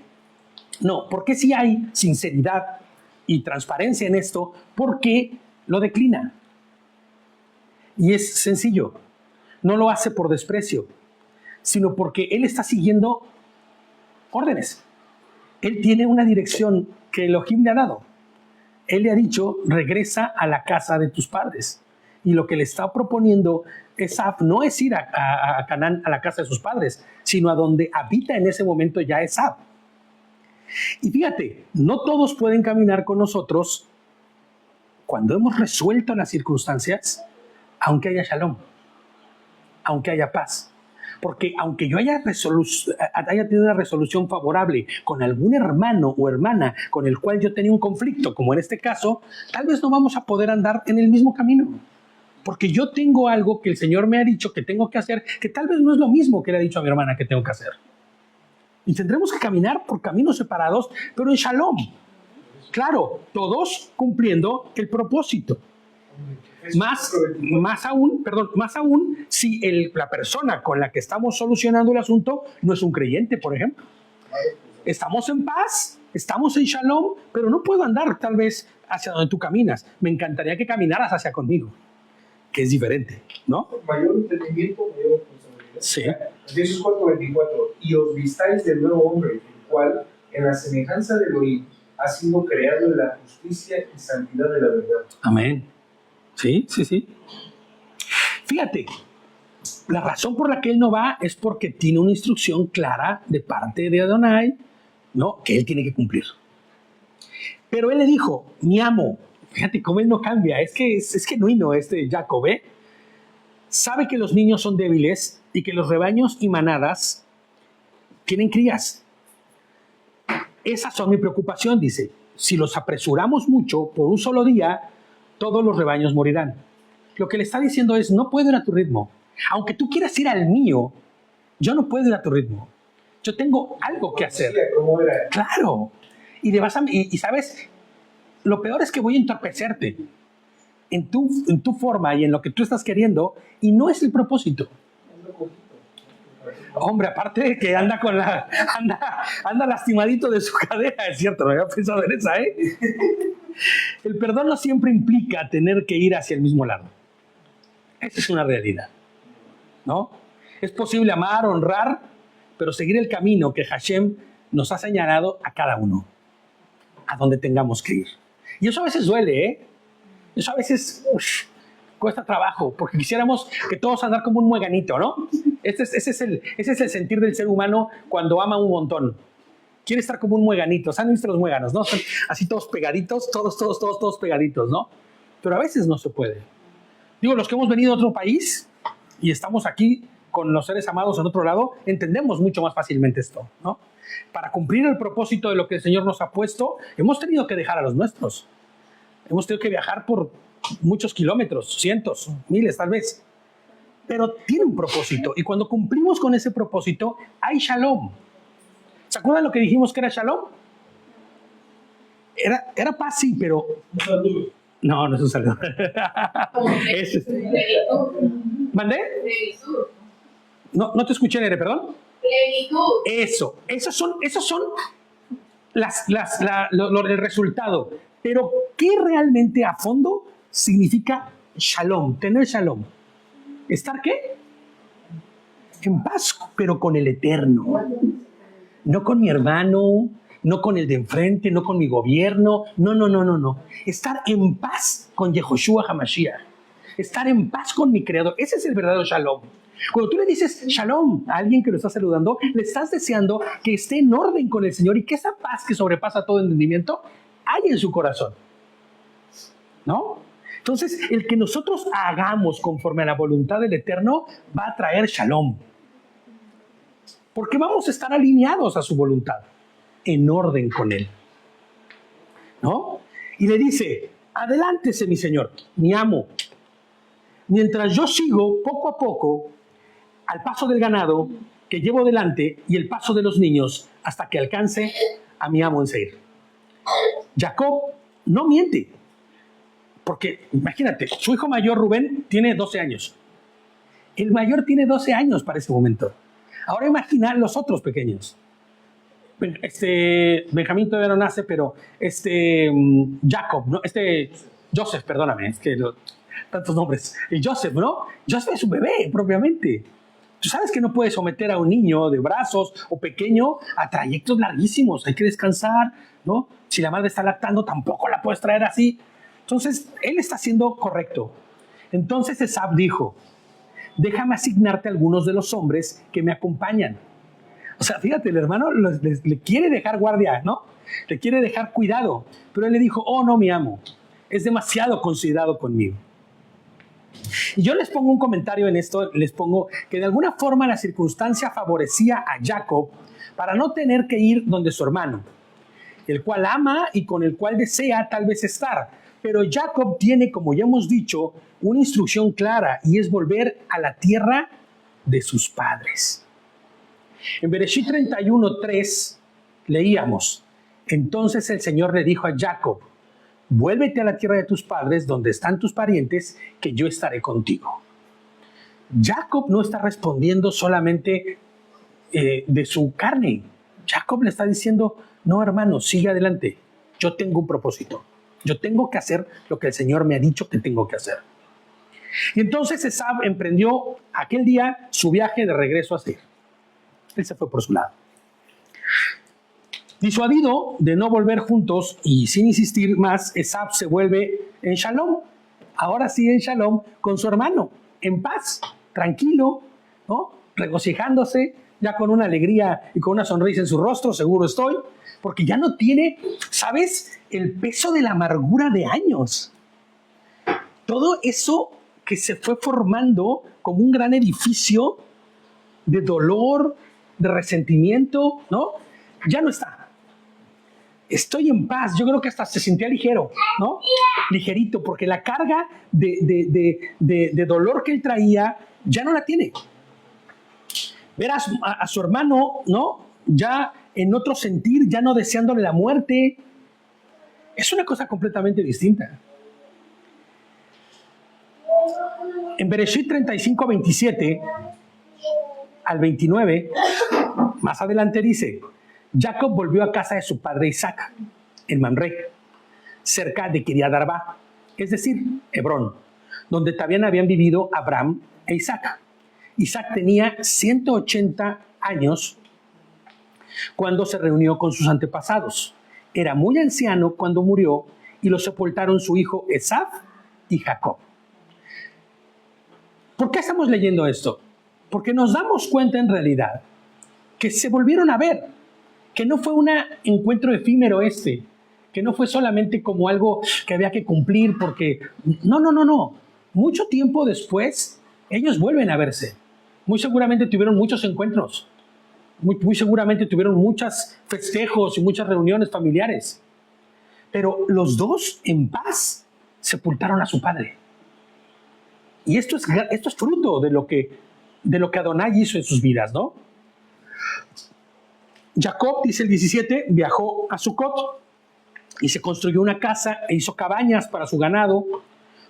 No, porque si hay sinceridad y transparencia en esto, ¿por qué lo declina? Y es sencillo, no lo hace por desprecio, sino porque él está siguiendo órdenes. Él tiene una dirección que Elohim le ha dado. Él le ha dicho, regresa a la casa de tus padres. Y lo que le está proponiendo Esaf no es ir a Canaán, a la casa de sus padres, sino a donde habita en ese momento ya Esaf. Y fíjate, no todos pueden caminar con nosotros cuando hemos resuelto las circunstancias, aunque haya shalom, aunque haya paz. Porque aunque yo haya tenido una resolución favorable con algún hermano o hermana con el cual yo tenía un conflicto, como en este caso, tal vez no vamos a poder andar en el mismo camino. Porque yo tengo algo que el Señor me ha dicho que tengo que hacer, que tal vez no es lo mismo que le ha dicho a mi hermana que tengo que hacer. Y tendremos que caminar por caminos separados, pero en shalom. Claro, todos cumpliendo el propósito. Más aún si la persona con la que estamos solucionando el asunto no es un creyente, por ejemplo. Estamos en paz, estamos en shalom, pero no puedo andar tal vez hacia donde tú caminas. Me encantaría que caminaras hacia conmigo, que es diferente, ¿no? Mayor entendimiento, mayor responsabilidad. Sí. Efesios 4:24. Y os vistáis del nuevo hombre, el cual, en la semejanza de Elohim, ha sido creado en la justicia y santidad de la verdad. Amén. Sí. Fíjate, la razón por la que él no va es porque tiene una instrucción clara de parte de Adonai, ¿no? Que él tiene que cumplir. Pero él le dijo, mi amo, fíjate cómo él no cambia, es genuino Jacob, ¿eh? Sabe que los niños son débiles y que los rebaños y manadas tienen crías. Esas son mi preocupación, dice. Si los apresuramos mucho por un solo día, todos los rebaños morirán. Lo que le está diciendo es, no puedo ir a tu ritmo. Aunque tú quieras ir al mío, yo no puedo ir a tu ritmo. Yo tengo algo que hacer. ¿Cómo era? Claro. Y sabes, lo peor es que voy a entorpecerte en tu forma y en lo que tú estás queriendo, y no es el propósito. Hombre, aparte de que anda lastimadito de su cadera, es cierto, no había pensado en esa, ¿eh? El perdón no siempre implica tener que ir hacia el mismo lado. Esa es una realidad, ¿no? Es posible amar, honrar, pero seguir el camino que Hashem nos ha señalado a cada uno, a donde tengamos que ir. Y eso a veces duele, ¿eh? Eso a veces cuesta trabajo, porque quisiéramos que todos andar como un mueganito, ¿no? Ese es el sentir del ser humano cuando ama un montón. Quiere estar como un mueganito. ¿Saben visto los mueganos, no? Son así todos pegaditos, todos pegaditos, ¿no? Pero a veces no se puede. Digo, los que hemos venido a otro país y estamos aquí con los seres amados en otro lado, entendemos mucho más fácilmente esto, ¿no? Para cumplir el propósito de lo que el Señor nos ha puesto, hemos tenido que dejar a los nuestros. Hemos tenido que viajar por muchos kilómetros, cientos, miles tal vez. Pero tiene un propósito. Y cuando cumplimos con ese propósito, hay shalom. ¿Se acuerdan lo que dijimos que era shalom? Era paz, sí, pero... No es un saludo. ¿Mandé? No te escuché, Nere, perdón. Plenitud. Esos son el resultado. Pero, ¿qué realmente a fondo significa shalom? Tener shalom. ¿Estar qué? En paz, pero con el Eterno. No con mi hermano, no con el de enfrente, no con mi gobierno. No. Estar en paz con Yehoshua HaMashiach. Estar en paz con mi Creador. Ese es el verdadero shalom. Cuando tú le dices shalom a alguien que lo está saludando, le estás deseando que esté en orden con el Señor y que esa paz que sobrepasa todo entendimiento hay en su corazón, ¿no? Entonces, el que nosotros hagamos conforme a la voluntad del Eterno va a traer shalom. Porque vamos a estar alineados a su voluntad, en orden con Él, ¿no? Y le dice, adelántese mi Señor, mi amo. Mientras yo sigo poco a poco al paso del ganado que llevo delante y el paso de los niños hasta que alcance a mi amo en Seir. Jacob no miente, porque imagínate, su hijo mayor Rubén tiene 12 años. El mayor tiene 12 años para ese momento. Ahora imagina los otros pequeños. Benjamín todavía no nace, pero Jacob, ¿no? Joseph, perdóname, es que tantos nombres. Joseph, ¿no? Joseph es un bebé, propiamente. Tú sabes que no puedes someter a un niño de brazos o pequeño a trayectos larguísimos. Hay que descansar, ¿no? Si la madre está lactando, tampoco la puedes traer así. Entonces, él está siendo correcto. Entonces Esab dijo, déjame asignarte a algunos de los hombres que me acompañan. O sea, fíjate, el hermano le quiere dejar guardia, ¿no? Le quiere dejar cuidado. Pero él le dijo, oh, no, mi amo, es demasiado considerado conmigo. Y yo les pongo un comentario en esto, les pongo que de alguna forma la circunstancia favorecía a Jacob para no tener que ir donde su hermano, el cual ama y con el cual desea tal vez estar. Pero Jacob tiene, como ya hemos dicho, una instrucción clara y es volver a la tierra de sus padres. En Bereshit 31:3 leíamos, entonces el Señor le dijo a Jacob, vuélvete a la tierra de tus padres, donde están tus parientes, que yo estaré contigo. Jacob no está respondiendo solamente de su carne. Jacob le está diciendo, no, hermano, sigue adelante. Yo tengo un propósito. Yo tengo que hacer lo que el Señor me ha dicho que tengo que hacer. Y entonces Esab emprendió aquel día su viaje de regreso a Seir. Él se fue por su lado. Disuadido de no volver juntos y sin insistir más, Esab se vuelve en Shalom. Ahora sí en Shalom con su hermano, en paz, tranquilo, ¿no? Regocijándose, ya con una alegría y con una sonrisa en su rostro, seguro estoy, porque ya no tiene, ¿sabes?, el peso de la amargura de años. Todo eso que se fue formando como un gran edificio de dolor, de resentimiento, ¿no? Ya no está. Estoy en paz. Yo creo que hasta se sentía ligero, ¿no? Ligerito, porque la carga de dolor que él traía ya no la tiene. Ver a su hermano, ¿no?, ya en otro sentir, ya no deseándole la muerte, es una cosa completamente distinta. En Bereshit 35, 27 al 29, más adelante dice, Jacob volvió a casa de su padre Isaac, en Mamre, cerca de Kiriat Arba, es decir, Hebrón, donde también habían vivido Abraham e Isaac. Isaac tenía 180 años cuando se reunió con sus antepasados. Era muy anciano cuando murió y lo sepultaron su hijo Esab y Jacob. ¿Por qué estamos leyendo esto? Porque nos damos cuenta en realidad que se volvieron a ver, que no fue un encuentro efímero que no fue solamente como algo que había que cumplir porque... No. Mucho tiempo después, ellos vuelven a verse. Muy seguramente tuvieron muchos encuentros. Muy seguramente tuvieron muchos festejos y muchas reuniones familiares. Pero los dos, en paz, sepultaron a su padre. Y esto es fruto de lo que Adonai hizo en sus vidas, ¿no? Jacob, dice el 17, viajó a Sucot y se construyó una casa e hizo cabañas para su ganado.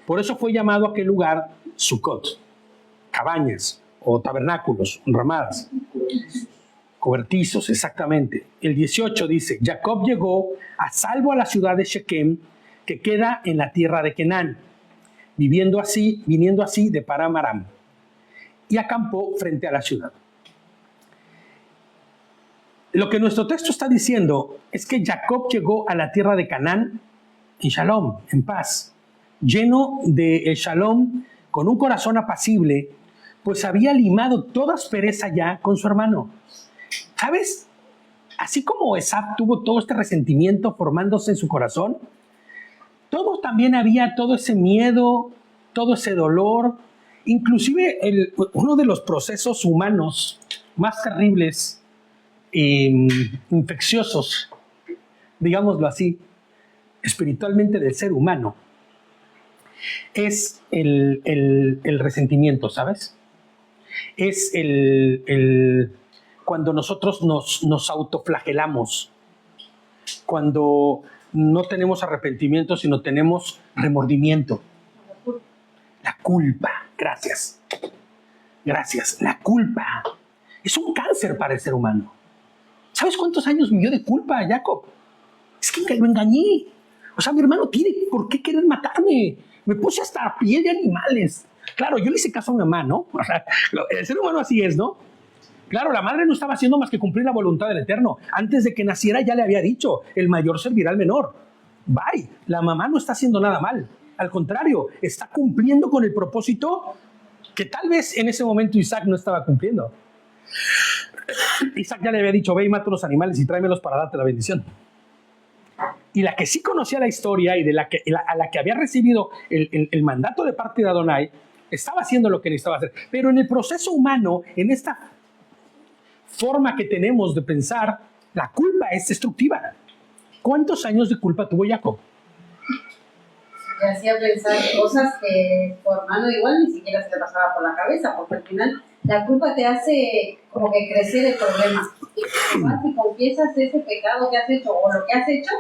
Por eso fue llamado aquel lugar Sucot. Cabañas o tabernáculos, ramadas. Cobertizos, exactamente. El 18 dice, Jacob llegó a salvo a la ciudad de Shequem, que queda en la tierra de Canaán, viniendo así de Param Aram, y acampó frente a la ciudad. Lo que nuestro texto está diciendo es que Jacob llegó a la tierra de Canaán en Shalom, en paz, lleno de Shalom, con un corazón apacible, pues había limado toda aspereza ya con su hermano. ¿Sabes? Así como Esab tuvo todo este resentimiento formándose en su corazón, también había todo ese miedo, todo ese dolor, inclusive uno de los procesos humanos más terribles e infecciosos, digámoslo así, espiritualmente del ser humano, es el resentimiento, ¿sabes? Es cuando nosotros nos autoflagelamos, cuando no tenemos arrepentimiento, sino tenemos remordimiento. La culpa, gracias, la culpa es un cáncer para el ser humano. ¿Sabes cuántos años vivió de culpa Jacob? Es que lo engañé. O sea, mi hermano tiene por qué querer matarme. Me puse hasta a piel de animales. Claro, yo le hice caso a mi mamá, ¿no? O sea, el ser humano así es, ¿no? Claro, la madre no estaba haciendo más que cumplir la voluntad del Eterno. Antes de que naciera ya le había dicho, el mayor servirá al menor. Bye, la mamá no está haciendo nada mal. Al contrario, está cumpliendo con el propósito que tal vez en ese momento Isaac no estaba cumpliendo. Isaac ya le había dicho, ve y mata los animales y tráemelos para darte la bendición. Y la que sí conocía la historia y a la que había recibido el mandato de parte de Adonai, estaba haciendo lo que necesitaba hacer. Pero en el proceso humano, en esta forma que tenemos de pensar, la culpa es destructiva. ¿Cuántos años de culpa tuvo Jacob? Me hacía pensar cosas que tu hermano igual ni siquiera se le pasaba por la cabeza, porque al final la culpa te hace como que crecer el problema. Y si confiesas ese pecado que has hecho o lo que has hecho,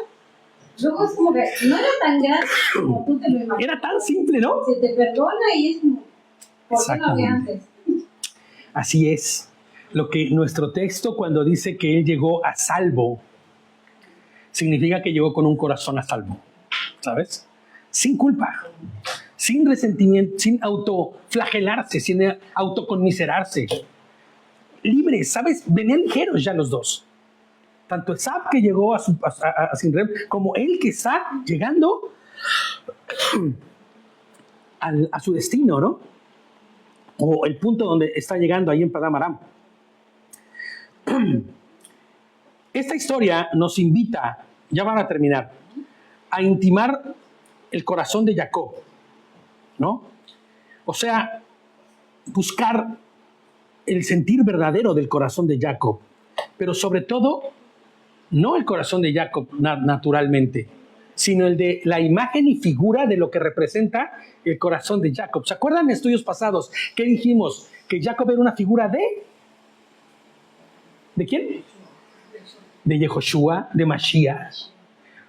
Luego es como que no era tan grande como tú te lo imaginas. Era tan simple, ¿no? Se te perdona y es como, ¿por qué no había antes? Así es. Lo que nuestro texto cuando dice que Él llegó a salvo, significa que llegó con un corazón a salvo, ¿sabes? Sin culpa, sin resentimiento, sin autoflagelarse, sin autoconmiserarse. Libres, ¿sabes? Venían ligeros ya los dos. Tanto Esab que llegó a Sinrem, como él que está llegando a su destino, ¿no? O el punto donde está llegando ahí en Padán Aram. Esta historia nos invita, ya van a terminar, a intimar el corazón de Jacob, ¿no? O sea, buscar el sentir verdadero del corazón de Jacob, pero sobre todo, no el corazón de Jacob naturalmente, sino el de la imagen y figura de lo que representa el corazón de Jacob. ¿Se acuerdan en estudios pasados que dijimos que Jacob era una figura de? ¿De quién? De Yehoshua, de Mashiach.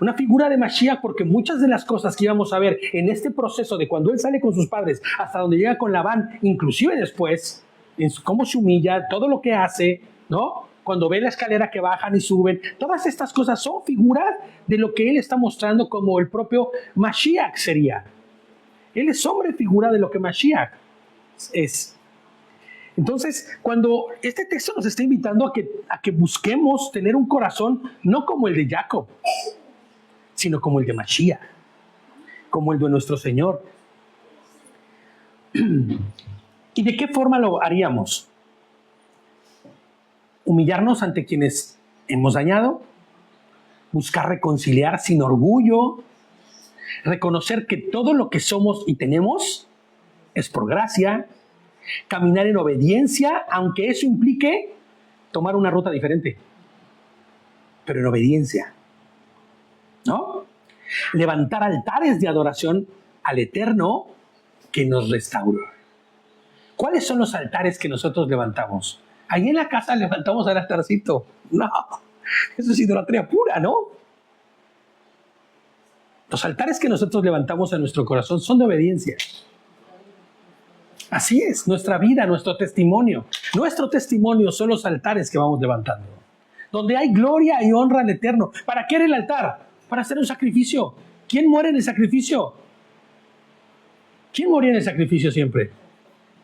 Una figura de Mashiach porque muchas de las cosas que íbamos a ver en este proceso de cuando él sale con sus padres hasta donde llega con Labán, inclusive después, en cómo se humilla, todo lo que hace, ¿no? Cuando ve la escalera que bajan y suben, todas estas cosas son figuras de lo que él está mostrando como el propio Mashiach sería. Él es hombre figura de lo que Mashiach es. Entonces, cuando este texto nos está invitando a que busquemos tener un corazón no como el de Jacob, sino como el de Mashiach, como el de nuestro Señor. ¿Y de qué forma lo haríamos? Humillarnos ante quienes hemos dañado, buscar reconciliar sin orgullo, reconocer que todo lo que somos y tenemos es por gracia, caminar en obediencia, aunque eso implique tomar una ruta diferente, pero en obediencia, ¿no? Levantar altares de adoración al Eterno que nos restauró. ¿Cuáles son los altares que nosotros levantamos? Ahí en la casa levantamos el altarcito. No, eso es idolatría pura, ¿no? Los altares que nosotros levantamos en nuestro corazón son de obediencia. Así es, nuestra vida, nuestro testimonio. Nuestro testimonio son los altares que vamos levantando. Donde hay gloria y honra al Eterno. ¿Para qué era el altar? Para hacer un sacrificio. ¿Quién muere en el sacrificio? ¿Quién moría en el sacrificio siempre?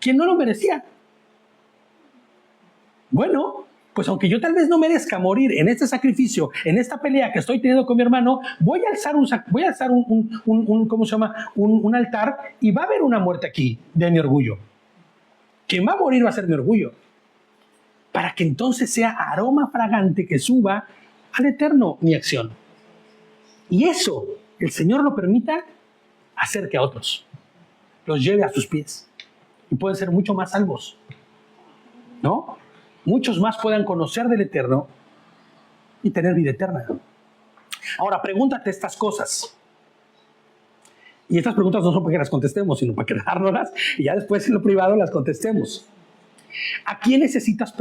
¿Quién no lo merecía? Bueno, pues aunque yo tal vez no merezca morir en este sacrificio, en esta pelea que estoy teniendo con mi hermano, voy a alzar un altar y va a haber una muerte aquí de mi orgullo. Quien va a morir va a ser mi orgullo. Para que entonces sea aroma fragante que suba al Eterno mi acción. Y eso, el Señor lo permita, acerque a otros. Los lleve a sus pies. Y pueden ser mucho más salvos. ¿No? Muchos más puedan conocer del Eterno y tener vida eterna. Ahora, pregúntate estas cosas. Y estas preguntas no son para que las contestemos, sino para quedárnoslas y ya después en lo privado las contestemos. ¿A quién necesitas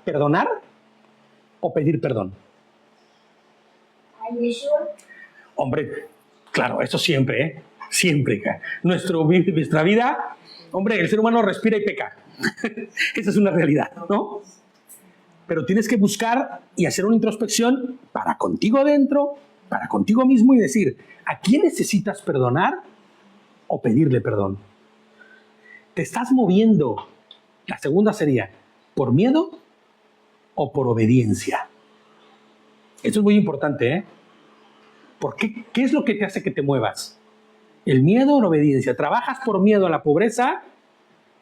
perdonar o pedir perdón? Hombre, claro, eso siempre, ¿eh? Siempre. Nuestra vida, hombre, el ser humano respira y peca. Esa es una realidad, ¿no? Pero tienes que buscar y hacer una introspección para contigo dentro, para contigo mismo y decir, ¿a quién necesitas perdonar o pedirle perdón? ¿Te estás moviendo? La segunda sería, ¿por miedo o por obediencia? Esto es muy importante, ¿eh? ¿Qué es lo que te hace que te muevas? ¿El miedo o la obediencia? ¿Trabajas por miedo a la pobreza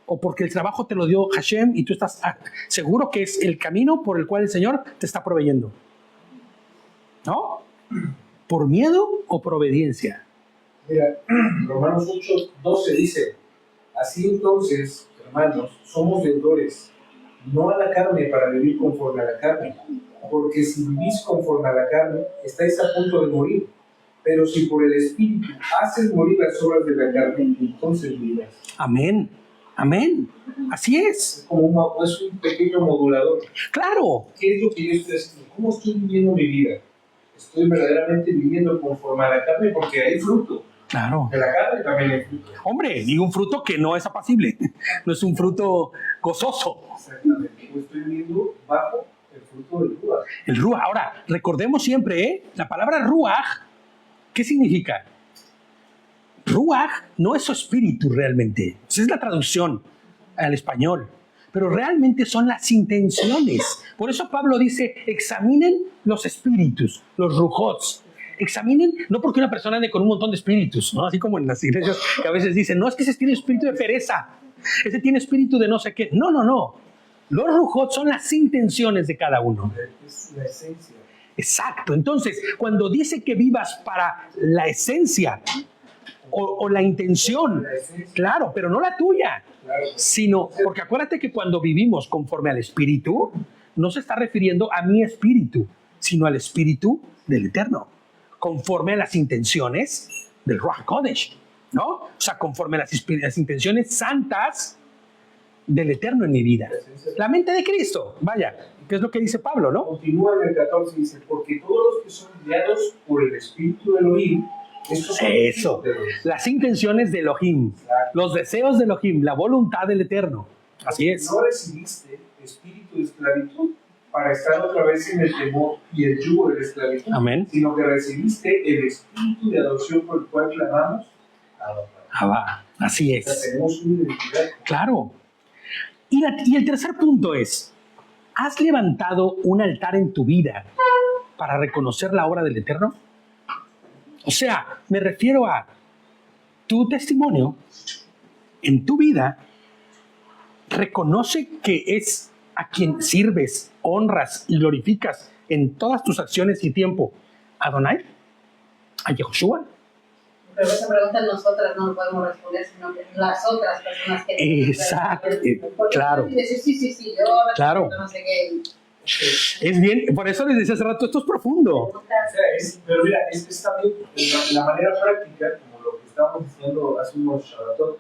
o porque el trabajo te lo dio Hashem y tú estás seguro que es el camino por el cual el Señor te está proveyendo? ¿No? ¿Por miedo o por obediencia? Mira, Romanos 8:12 dice, así entonces, hermanos, somos deudores, no a la carne para vivir conforme a la carne, porque si vivís conforme a la carne, estáis a punto de morir, pero si por el Espíritu haces morir las obras de la carne, entonces vivirás. Amén. Amén. Así es. Es como es un pequeño modulador. Claro. ¿Qué es lo que yo estoy haciendo? ¿Cómo estoy viviendo mi vida? estoy verdaderamente viviendo conforme a la carne, porque hay fruto. Claro. De la carne también hay fruto. Hombre, y un fruto que no es apacible, no es un fruto gozoso. Exactamente. Yo estoy viviendo bajo el fruto del Ruach. El Ruach. Ahora, recordemos siempre, la palabra Ruach, ¿qué significa? Ruach no es su espíritu realmente. Esa es la traducción al español. Pero realmente son las intenciones. Por eso Pablo dice, examinen los espíritus, los rujots. Examinen, no porque una persona ande con un montón de espíritus, ¿no? Así como en las iglesias que a veces dicen, no, es que ese tiene espíritu de pereza, ese tiene espíritu de no sé qué. No, no, no. Los rujots son las intenciones de cada uno. Es la esencia. Exacto. Entonces, cuando dice que vivas para la esencia o la intención, La esencia. claro, pero no la tuya, Claro. sino, porque acuérdate que cuando vivimos conforme al Espíritu, no se está refiriendo a mi espíritu, sino al Espíritu del Eterno, conforme a las intenciones del Ruach Kodesh, ¿no? O sea, conforme a las intenciones santas del Eterno en mi vida. La mente de Cristo, vaya, que es lo que dice Pablo, ¿no? Continúa en el 14 y dice, porque todos los que son guiados por el Espíritu de Elohim, estos son Eso, de Elohim. las intenciones de Elohim, los deseos de Elohim, la voluntad del Eterno. Así es. No recibiste espíritu de esclavitud para estar otra vez en el temor y el yugo de la esclavitud, Amén. sino que recibiste el espíritu de adopción por el cual clamamos, Abba, Padre. Ah, va, así O sea, es. tenemos una identidad. Claro. Y el tercer punto es, ¿has levantado un altar en tu vida para reconocer la obra del Eterno? O sea, me refiero a tu testimonio en tu vida, reconoce que es a quien sirves, honras y glorificas en todas tus acciones y tiempo. ¿A Adonai? ¿A Yehoshua? Pero esa pregunta nosotras no lo podemos responder, sino que las otras personas que... Exacto, Porque claro. tú dices, sí, yo Claro. no sé qué. Es bien, por eso les decía hace rato, esto es profundo. O sea, pero mira, es también la manera práctica, como lo que estábamos diciendo hace unos Shabbatot,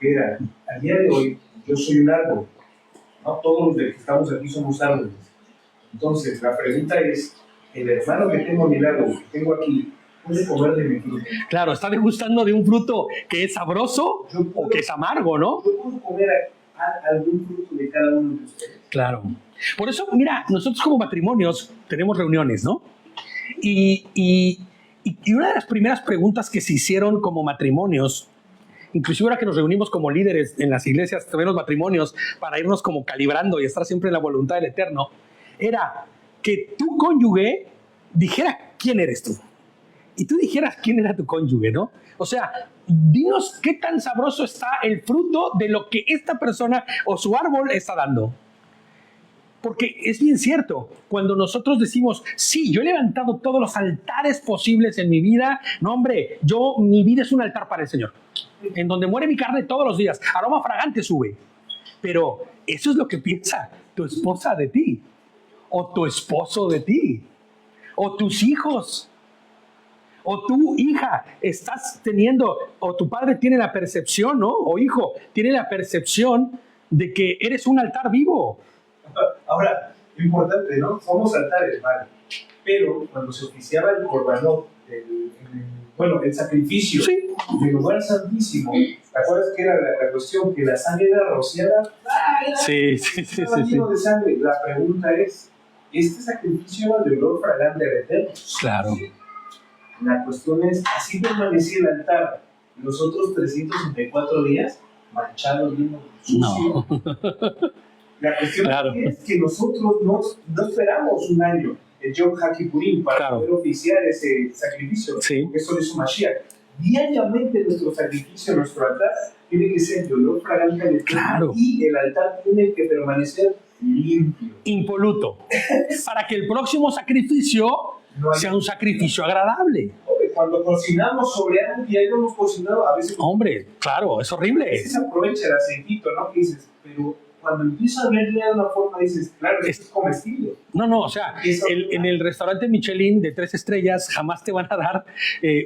que era, al día de hoy, yo soy un árbol, ¿no? Todos los que estamos aquí somos árboles. Entonces, la pregunta es, el hermano que tengo a mi lado, que tengo aquí, ¿puede comer de mi fruto? Claro, está degustando de un fruto que es sabroso o que es amargo, ¿no? ¿Yo puedo comer algún fruto de cada uno de ustedes? Claro. Por eso, mira, nosotros como matrimonios tenemos reuniones, ¿no? Y una de las primeras preguntas que se hicieron como matrimonios, inclusive ahora que nos reunimos como líderes en las iglesias, también los matrimonios, para irnos como calibrando y estar siempre en la voluntad del Eterno, era que tu cónyuge dijera quién eres tú. Y tú dijeras quién era tu cónyuge, ¿no? O sea, dinos qué tan sabroso está el fruto de lo que esta persona o su árbol está dando. Porque es bien cierto, cuando nosotros decimos, sí, yo he levantado todos los altares posibles en mi vida, no hombre, mi vida es un altar para el Señor, en donde muere mi carne todos los días, aroma fragante sube. Pero eso es lo que piensa tu esposa de ti, o tu esposo de ti, o tus hijos, o tu hija estás teniendo, o tu padre tiene la percepción, ¿no? O hijo, tiene la percepción de que eres un altar vivo. Ahora, lo importante, ¿no? Somos altares, ¿vale? Pero cuando se oficiaba el corbanot, el sacrificio Sí. del lugar santísimo, ¿te acuerdas que era la cuestión? Que la sangre era rociada, Sí. estaba lleno de sangre. La pregunta es, ¿este sacrificio era de olor fragante al Eterno? Claro. La cuestión es, ¿así permanecía el altar los otros 364 días? Manchado, lleno, sucio. No. La cuestión Claro. es que nosotros no esperamos un año el Yom HaKippurim para Claro. poder oficiar ese sacrificio. Sí. Porque eso lo hizo Mashiach. Diariamente nuestro sacrificio, nuestro altar, tiene que ser de olor fragante al Eterno. Claro. Y el altar tiene que permanecer limpio. Impoluto. Para que el próximo sacrificio No hay- sea un sacrificio agradable. Cuando cocinamos sobre algo que ya no hemos cocinado, a veces Hombre, claro, es horrible. se aprovecha el aceitito, ¿no? Que dices, pero cuando empieza a verle de una forma, dices, claro, esto es comestible. No, o sea, en el restaurante Michelin de 3 estrellas jamás te van a dar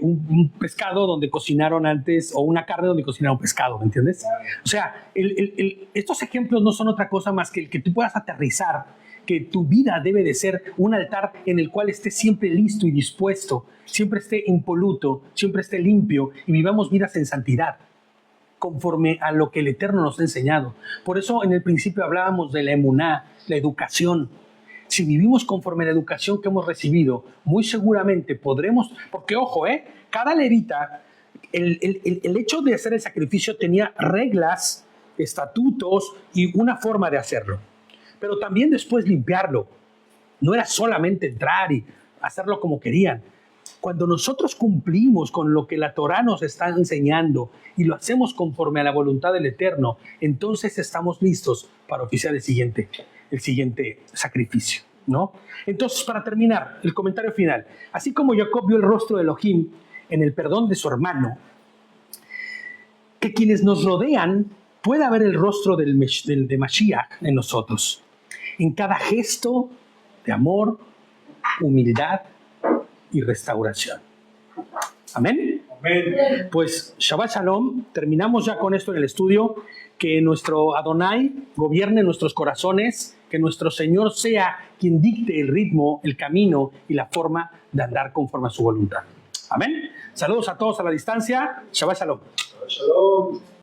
un pescado donde cocinaron antes o una carne donde cocinaron pescado, ¿me entiendes? O sea, estos ejemplos no son otra cosa más que el que tú puedas aterrizar que tu vida debe de ser un altar en el cual esté siempre listo y dispuesto, siempre esté impoluto, siempre esté limpio y vivamos vidas en santidad, conforme a lo que el Eterno nos ha enseñado. Por eso en el principio hablábamos de la emuná, la educación. Si vivimos conforme a la educación que hemos recibido, muy seguramente podremos, porque ojo, cada levita, el hecho de hacer el sacrificio tenía reglas, estatutos y una forma de hacerlo. Pero también después limpiarlo. No era solamente entrar y hacerlo como querían. Cuando nosotros cumplimos con lo que la Torá nos está enseñando y lo hacemos conforme a la voluntad del Eterno, entonces estamos listos para oficiar el siguiente sacrificio, ¿no? Entonces, para terminar, el comentario final. Así como Jacob vio el rostro de Elohim en el perdón de su hermano, que quienes nos rodean pueda ver el rostro de Mashiach en nosotros, en cada gesto de amor, humildad y restauración. Amén. Amén. Pues Shabbat Shalom, terminamos ya con esto en el estudio. Que nuestro Adonai gobierne nuestros corazones, que nuestro Señor sea quien dicte el ritmo, el camino y la forma de andar conforme a su voluntad. Amén. Saludos a todos a la distancia. Shabbat Shalom. Shalom.